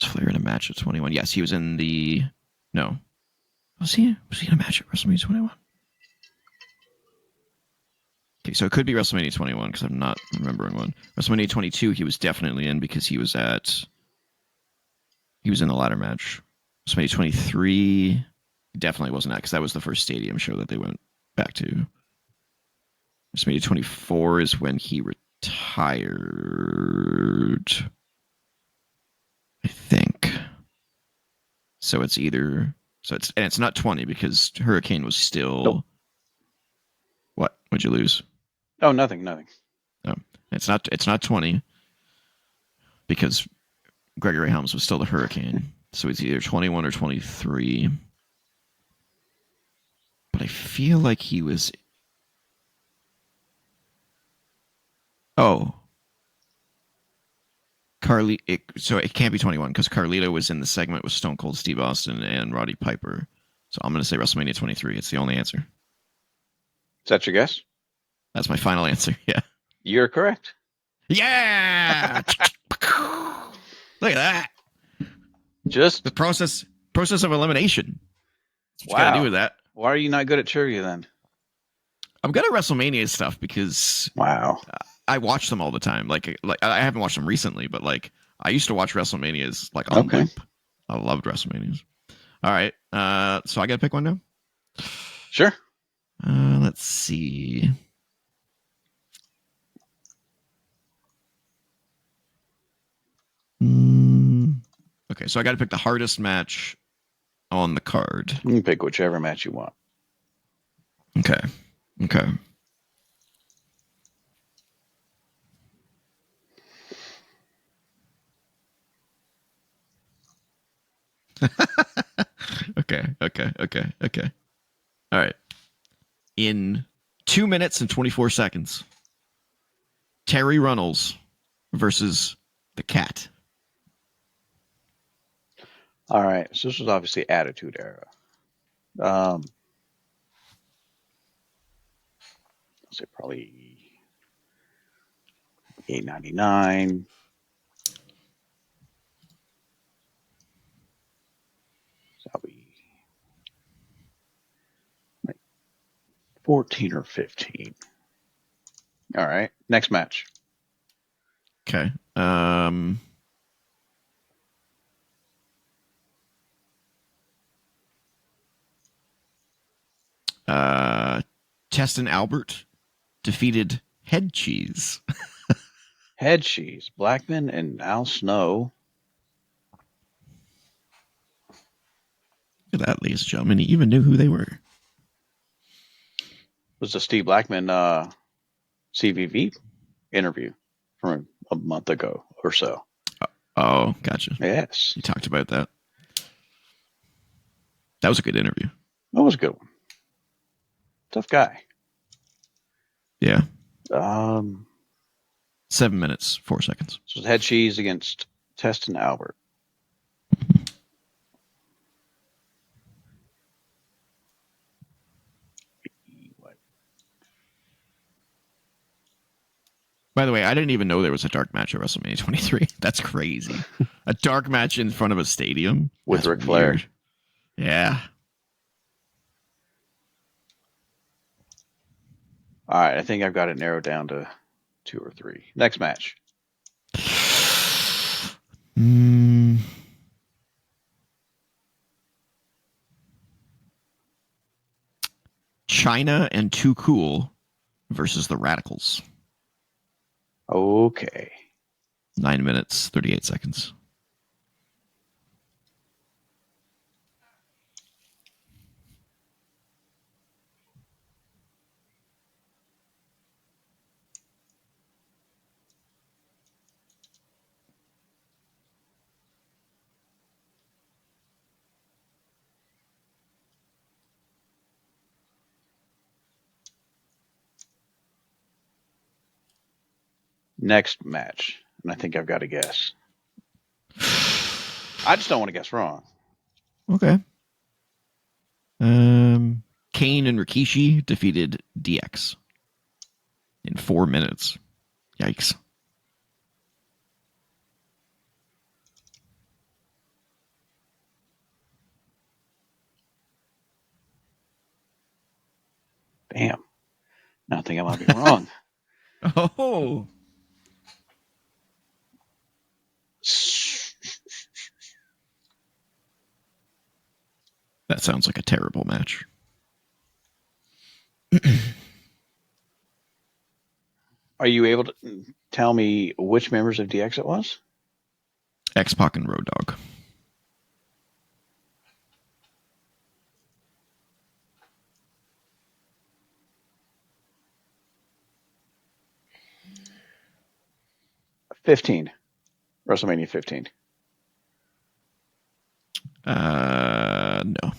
Speaker 1: Was Flair in a match at 21? Yes, he was in the. No, was he in a match at WrestleMania 21? Okay, so it could be WrestleMania 21 because I'm not remembering one. WrestleMania 22, he was definitely in because he was in the ladder match. WrestleMania 23, he definitely wasn't at because that was the first stadium show that they went back to. WrestleMania 24 is when he retired, I think. So it's either it's not 20 because Hurricane was still. Nope. What? What'd you lose?
Speaker 2: Oh, nothing.
Speaker 1: No, it's not 20 because Gregory Helms was still the Hurricane. So it's either 21 or 23. But I feel like he was. Oh. So it can't be 21 because Carlito was in the segment with Stone Cold Steve Austin and Roddy Piper. So I'm going to say WrestleMania 23. It's the only answer.
Speaker 2: Is that your guess?
Speaker 1: That's my final answer. Yeah.
Speaker 2: You're correct.
Speaker 1: Yeah. Look at that.
Speaker 2: Just
Speaker 1: the process of elimination. That's what you got to do with that.
Speaker 2: Why are you not good at trivia then?
Speaker 1: I'm good at WrestleMania stuff because I watch them all the time. Like I haven't watched them recently, but like I used to watch WrestleManias like on loop. I loved WrestleManias. All right. So I got to pick one now.
Speaker 2: Sure.
Speaker 1: Let's see. Okay, so I got to pick the hardest match on the card.
Speaker 2: You can pick whichever match you want.
Speaker 1: Okay. Okay. All right. In 2 minutes and 24 seconds, Terry Runnels versus the Cat.
Speaker 2: All right. So this was obviously Attitude Era. I'll say probably $8.99. So that'll be like 14 or 15. All right. Next match.
Speaker 1: Okay. Testin Albert defeated Head Cheese.
Speaker 2: Head Cheese, Blackman and Al Snow.
Speaker 1: Look at that, ladies and gentlemen. He even knew who they were.
Speaker 2: It was a Steve Blackman CVV interview from a month ago or so.
Speaker 1: Oh, gotcha.
Speaker 2: Yes.
Speaker 1: You talked about that. That was a good interview.
Speaker 2: That was a good one. Tough guy.
Speaker 1: Yeah.
Speaker 2: 7
Speaker 1: minutes, 4 seconds.
Speaker 2: So head cheese against Teston Albert.
Speaker 1: By the way, I didn't even know there was a dark match at WrestleMania 23. That's crazy. A dark match in front of a stadium
Speaker 2: with Ric Flair.
Speaker 1: Yeah.
Speaker 2: All right, I think I've got it narrowed down to 2 or 3. Next match.
Speaker 1: China and Too Cool versus the Radicals.
Speaker 2: Okay.
Speaker 1: 9 minutes, 38 seconds.
Speaker 2: Next match. And I think I've got to guess. I just don't want to guess wrong.
Speaker 1: Okay. Kane and Rikishi defeated DX in 4 minutes. Yikes.
Speaker 2: Damn. Now I think I might be wrong.
Speaker 1: Oh. That sounds like a terrible match.
Speaker 2: Are you able to tell me which members of DX it was?
Speaker 1: X-Pac and Road Dogg.
Speaker 2: WrestleMania 15.
Speaker 1: No.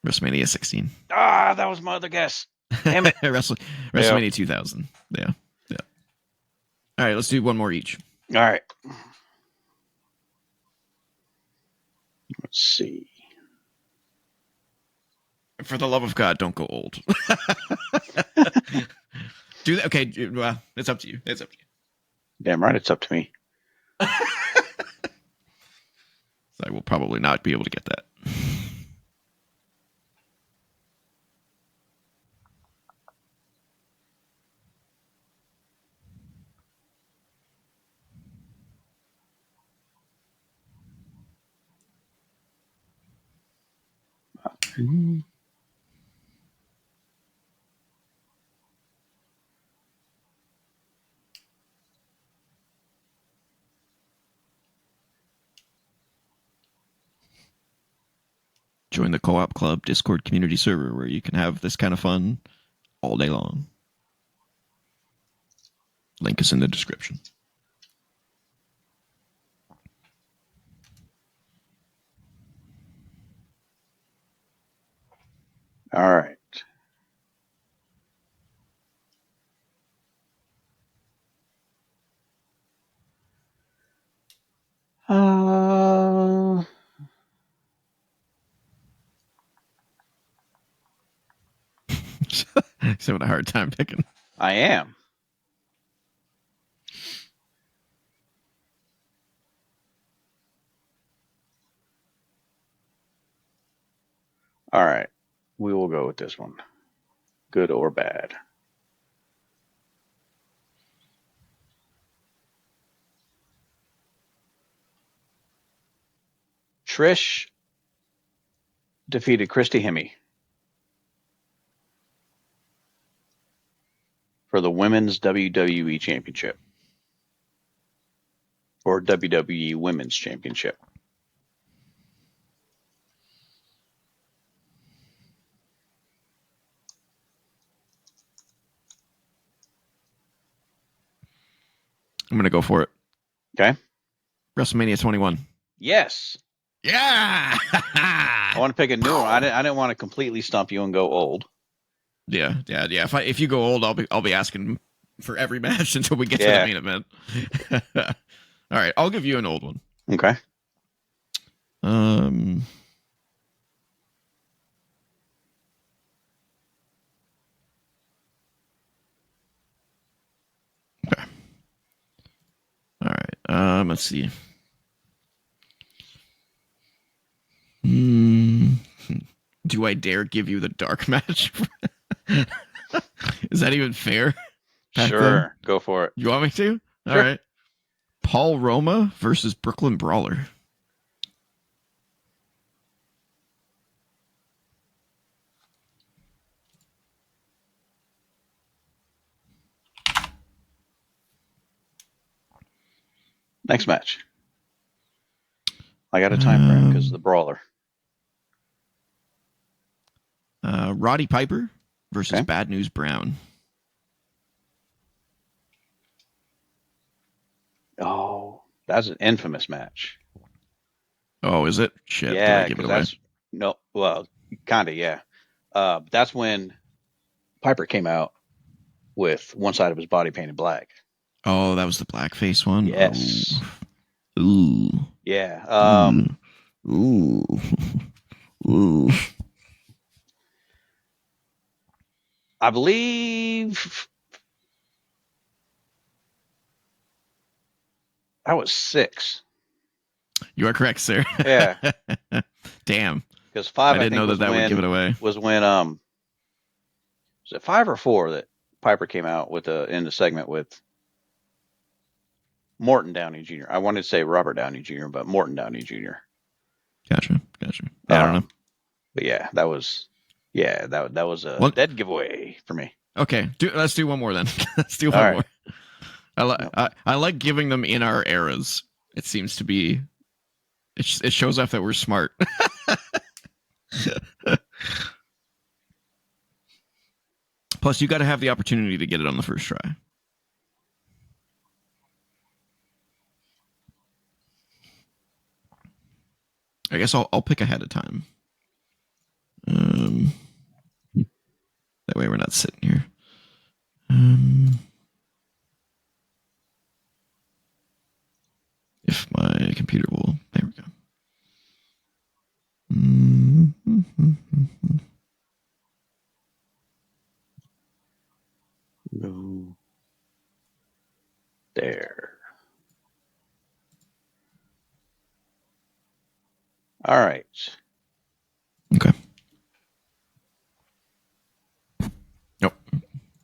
Speaker 1: WrestleMania 16.
Speaker 2: Ah, that was my other guess. Damn it.
Speaker 1: WrestleMania 2000. Yeah. All right, let's do one more each.
Speaker 2: All right. Let's see.
Speaker 1: For the love of God, don't go old. Do that. Okay, well, it's up to you. It's up to you.
Speaker 2: Damn right, it's up to me.
Speaker 1: So I will probably not be able to get that. Join the Co-op Club Discord community server where you can have this kind of fun all day long. Link is in the description.
Speaker 2: All right.
Speaker 1: He's having a hard time picking.
Speaker 2: I am. All right. We will go with this one. Good or bad. Trish defeated Christy Hemme for the Women's WWE Championship. Or WWE Women's Championship.
Speaker 1: I'm going to go for it.
Speaker 2: Okay.
Speaker 1: WrestleMania 21.
Speaker 2: Yes.
Speaker 1: Yeah.
Speaker 2: I want to pick a new one. I didn't want to completely stump you and go old.
Speaker 1: Yeah. If you go old, I'll be asking for every match until we get to the main event. All right, I'll give you an old one.
Speaker 2: Okay.
Speaker 1: Okay. All right. Let's see. Do I dare give you the dark match? Is that even fair?
Speaker 2: Sure. Go for it.
Speaker 1: You want me to?
Speaker 2: Sure.
Speaker 1: All right. Paul Roma versus Brooklyn Brawler.
Speaker 2: Next match. I got a time frame because of the brawler.
Speaker 1: Roddy Piper versus Bad News Brown.
Speaker 2: Oh, that's an infamous match.
Speaker 1: Oh, is it? Shit.
Speaker 2: Yeah, because that's kind of, yeah. That's when Piper came out with one side of his body painted black.
Speaker 1: Oh, that was the blackface one?
Speaker 2: Yes.
Speaker 1: Oh. Ooh.
Speaker 2: Yeah.
Speaker 1: Ooh. Ooh.
Speaker 2: I believe I was 6.
Speaker 1: You are correct, sir.
Speaker 2: Yeah.
Speaker 1: Damn.
Speaker 2: Because 5,
Speaker 1: I didn't know that would give it away.
Speaker 2: Was when was it 5 or 4 that Piper came out with in the segment with Morton Downey Jr. I wanted to say Robert Downey Jr., but Morton Downey Jr.
Speaker 1: Gotcha. I don't know.
Speaker 2: But yeah, that was a dead giveaway for me.
Speaker 1: Okay, let's do one more then. Let's do one more. I like giving them in our eras. It seems to be. It shows off that we're smart. Plus, you got to have the opportunity to get it on the first try. I guess I'll pick ahead of time. That way we're not sitting here. If my computer will, there we go.
Speaker 2: No. There. All right.
Speaker 1: Okay. Nope.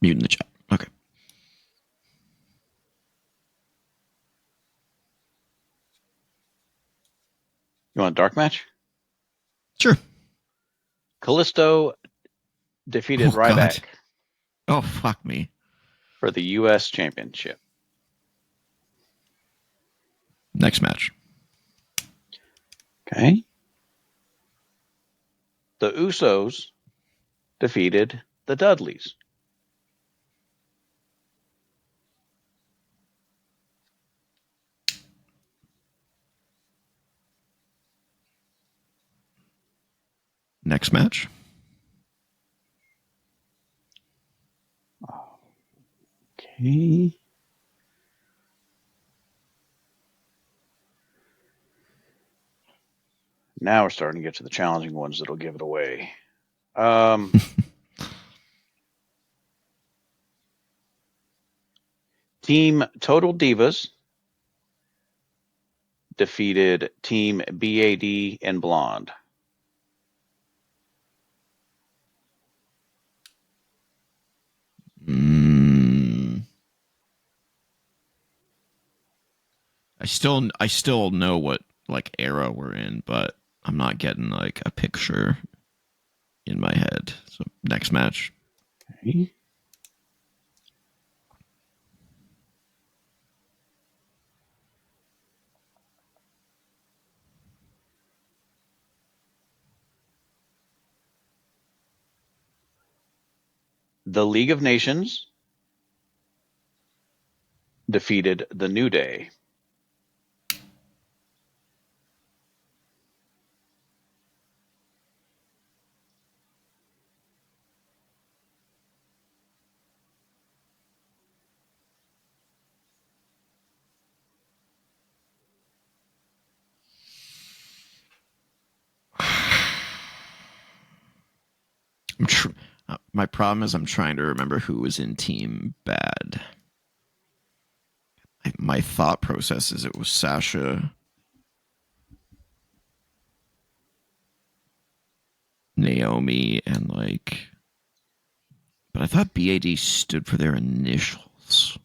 Speaker 1: Mute in the chat. Okay.
Speaker 2: You want a dark match?
Speaker 1: Sure.
Speaker 2: Callisto defeated Ryback.
Speaker 1: God. Oh, fuck me.
Speaker 2: For the U.S. Championship.
Speaker 1: Next match.
Speaker 2: Okay. The Usos defeated the Dudleys.
Speaker 1: Next match.
Speaker 2: Okay. Now we're starting to get to the challenging ones that'll give it away. Team Total Divas defeated Team BAD and Blonde.
Speaker 1: I still know what like era we're in, but I'm not getting like a picture in my head. So next match.
Speaker 2: Okay. The League of Nations defeated the New Day.
Speaker 1: My problem is I'm trying to remember who was in Team Bad. My thought process is it was Sasha, Naomi, and like... But I thought BAD stood for their initials.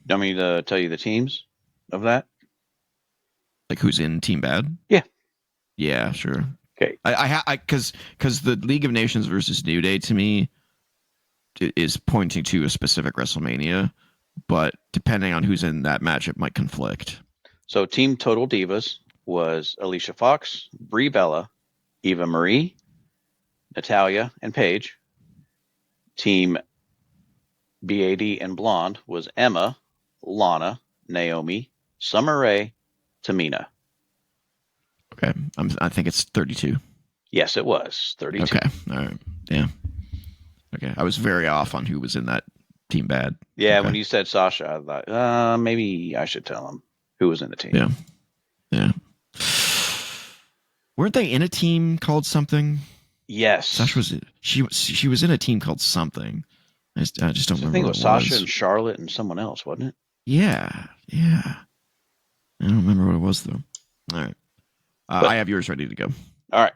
Speaker 2: You want me to tell you the teams of that?
Speaker 1: Like who's in Team Bad?
Speaker 2: Yeah.
Speaker 1: Yeah, sure.
Speaker 2: Okay.
Speaker 1: Because the League of Nations versus New Day to me is pointing to a specific WrestleMania, but depending on who's in that match, it might conflict.
Speaker 2: So Team Total Divas was Alicia Fox, Brie Bella, Eva Marie, Natalia, and Paige. Team BAD and Blonde was Emma, Lana, Naomi, Summer Rae, Tamina.
Speaker 1: Okay, I think it's 32.
Speaker 2: Yes, it was 32.
Speaker 1: Okay, all right, yeah. Okay, I was very off on who was in that Team Bad.
Speaker 2: Yeah,
Speaker 1: okay.
Speaker 2: When you said Sasha, I thought maybe I should tell him who was in the team.
Speaker 1: Yeah. Weren't they in a team called something?
Speaker 2: Yes.
Speaker 1: Sasha was she was in a team called something. I just don't remember.
Speaker 2: I think it
Speaker 1: what
Speaker 2: was Sasha and Charlotte and someone else, wasn't it?
Speaker 1: Yeah. I don't remember what it was though. All right, I have yours ready to go.
Speaker 2: All right.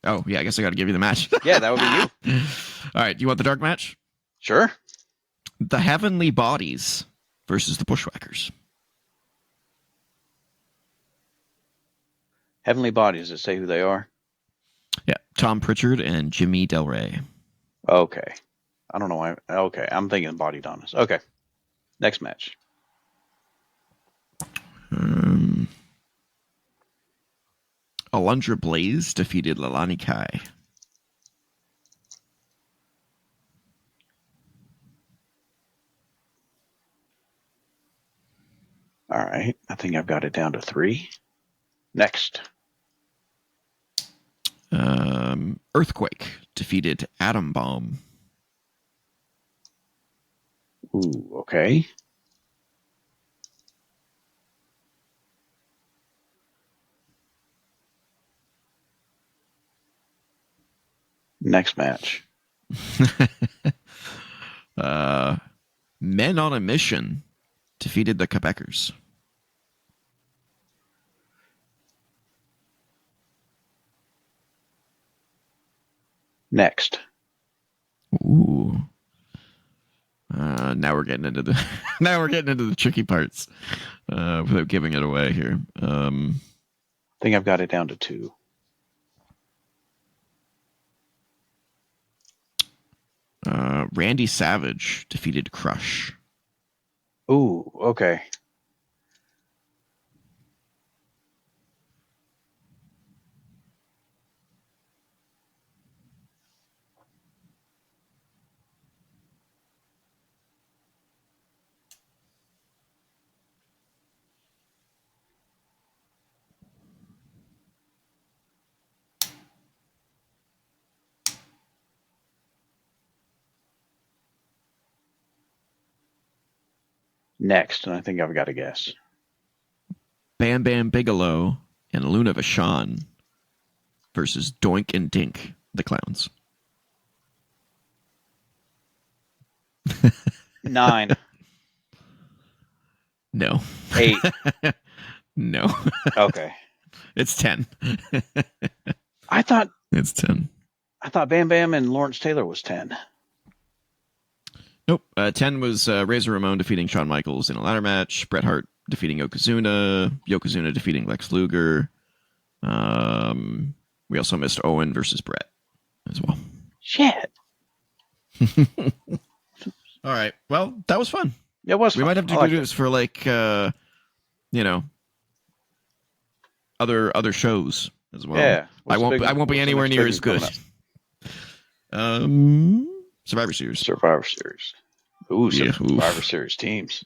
Speaker 1: Oh yeah, I guess I got to give you the match.
Speaker 2: Yeah, that would be you.
Speaker 1: All right, you want the dark match?
Speaker 2: Sure.
Speaker 1: The Heavenly Bodies versus the Bushwhackers.
Speaker 2: Heavenly Bodies. Does it say who they are?
Speaker 1: Yeah, Tom Pritchard and Jimmy Del Rey.
Speaker 2: Okay. I don't know why. Okay, I'm thinking Body Donnas. Okay. Next match.
Speaker 1: Alundra Blaze defeated Lalani Kai.
Speaker 2: All right. I think I've got it down to 3. Next.
Speaker 1: Earthquake defeated Atom Bomb.
Speaker 2: Ooh, okay. Next match.
Speaker 1: Men on a Mission defeated the Quebecers.
Speaker 2: Next.
Speaker 1: Ooh. Now we're getting into the tricky parts without giving it away here.
Speaker 2: I think I've got it down to 2.
Speaker 1: Randy Savage defeated Crush.
Speaker 2: Ooh, okay. Next, and I think I've got a guess.
Speaker 1: Bam Bam Bigelow and Luna Vachon versus Doink and Dink, the Clowns.
Speaker 2: 9.
Speaker 1: No.
Speaker 2: 8.
Speaker 1: No.
Speaker 2: Okay.
Speaker 1: It's 10.
Speaker 2: I thought
Speaker 1: It's 10.
Speaker 2: Bam Bam and Lawrence Taylor was 10.
Speaker 1: Nope. 10 was Razor Ramon defeating Shawn Michaels in a ladder match. Bret Hart defeating Yokozuna. Yokozuna defeating Lex Luger. We also missed Owen versus Bret as well.
Speaker 2: Shit.
Speaker 1: All right. Well, that was fun.
Speaker 2: It was
Speaker 1: We
Speaker 2: fun.
Speaker 1: might have to do this for like, other shows as well.
Speaker 2: Yeah.
Speaker 1: I won't be anywhere near as good. Survivor Series.
Speaker 2: Ooh,
Speaker 1: Yeah,
Speaker 2: Survivor Series teams.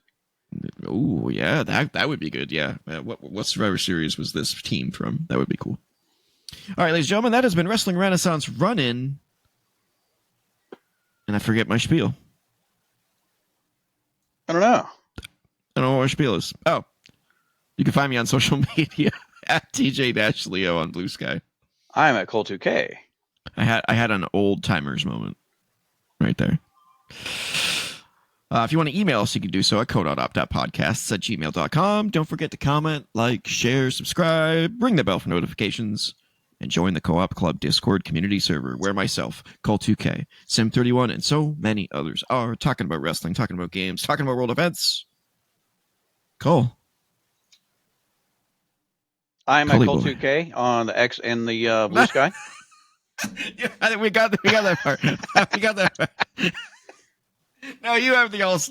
Speaker 1: Ooh, yeah, that would be good. Yeah. What Survivor Series was this team from? That would be cool. All right, ladies and gentlemen, that has been Wrestling Renaissance Run In. And I forget my spiel.
Speaker 2: I don't know.
Speaker 1: I don't know what my spiel is. Oh. You can find me on social media at TJ-Leo on BlueSky.
Speaker 2: I'm at Cole2K.
Speaker 1: I had an old timers moment right there. If you want to email us, you can do so at co.op.podcasts@gmail.com. Don't forget to comment, like, share, subscribe, ring the bell for notifications, and join the Co-op Club Discord community server where myself, Cole2K, Sim31, and so many others are talking about wrestling, talking about games, talking about world events. Cole.
Speaker 2: I'm at Cole2K on the X and the BlueSky.
Speaker 1: Yeah, we got that part. We got that part. Now you have the old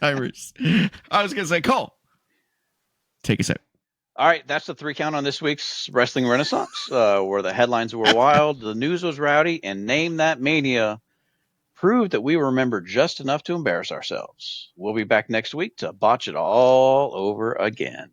Speaker 1: timers. I was gonna say, Cole, take us out.
Speaker 2: All right, that's the 3 count on this week's Wrestling Renaissance, where the headlines were wild, the news was rowdy, and Name That Mania proved that we remember just enough to embarrass ourselves. We'll be back next week to botch it all over again.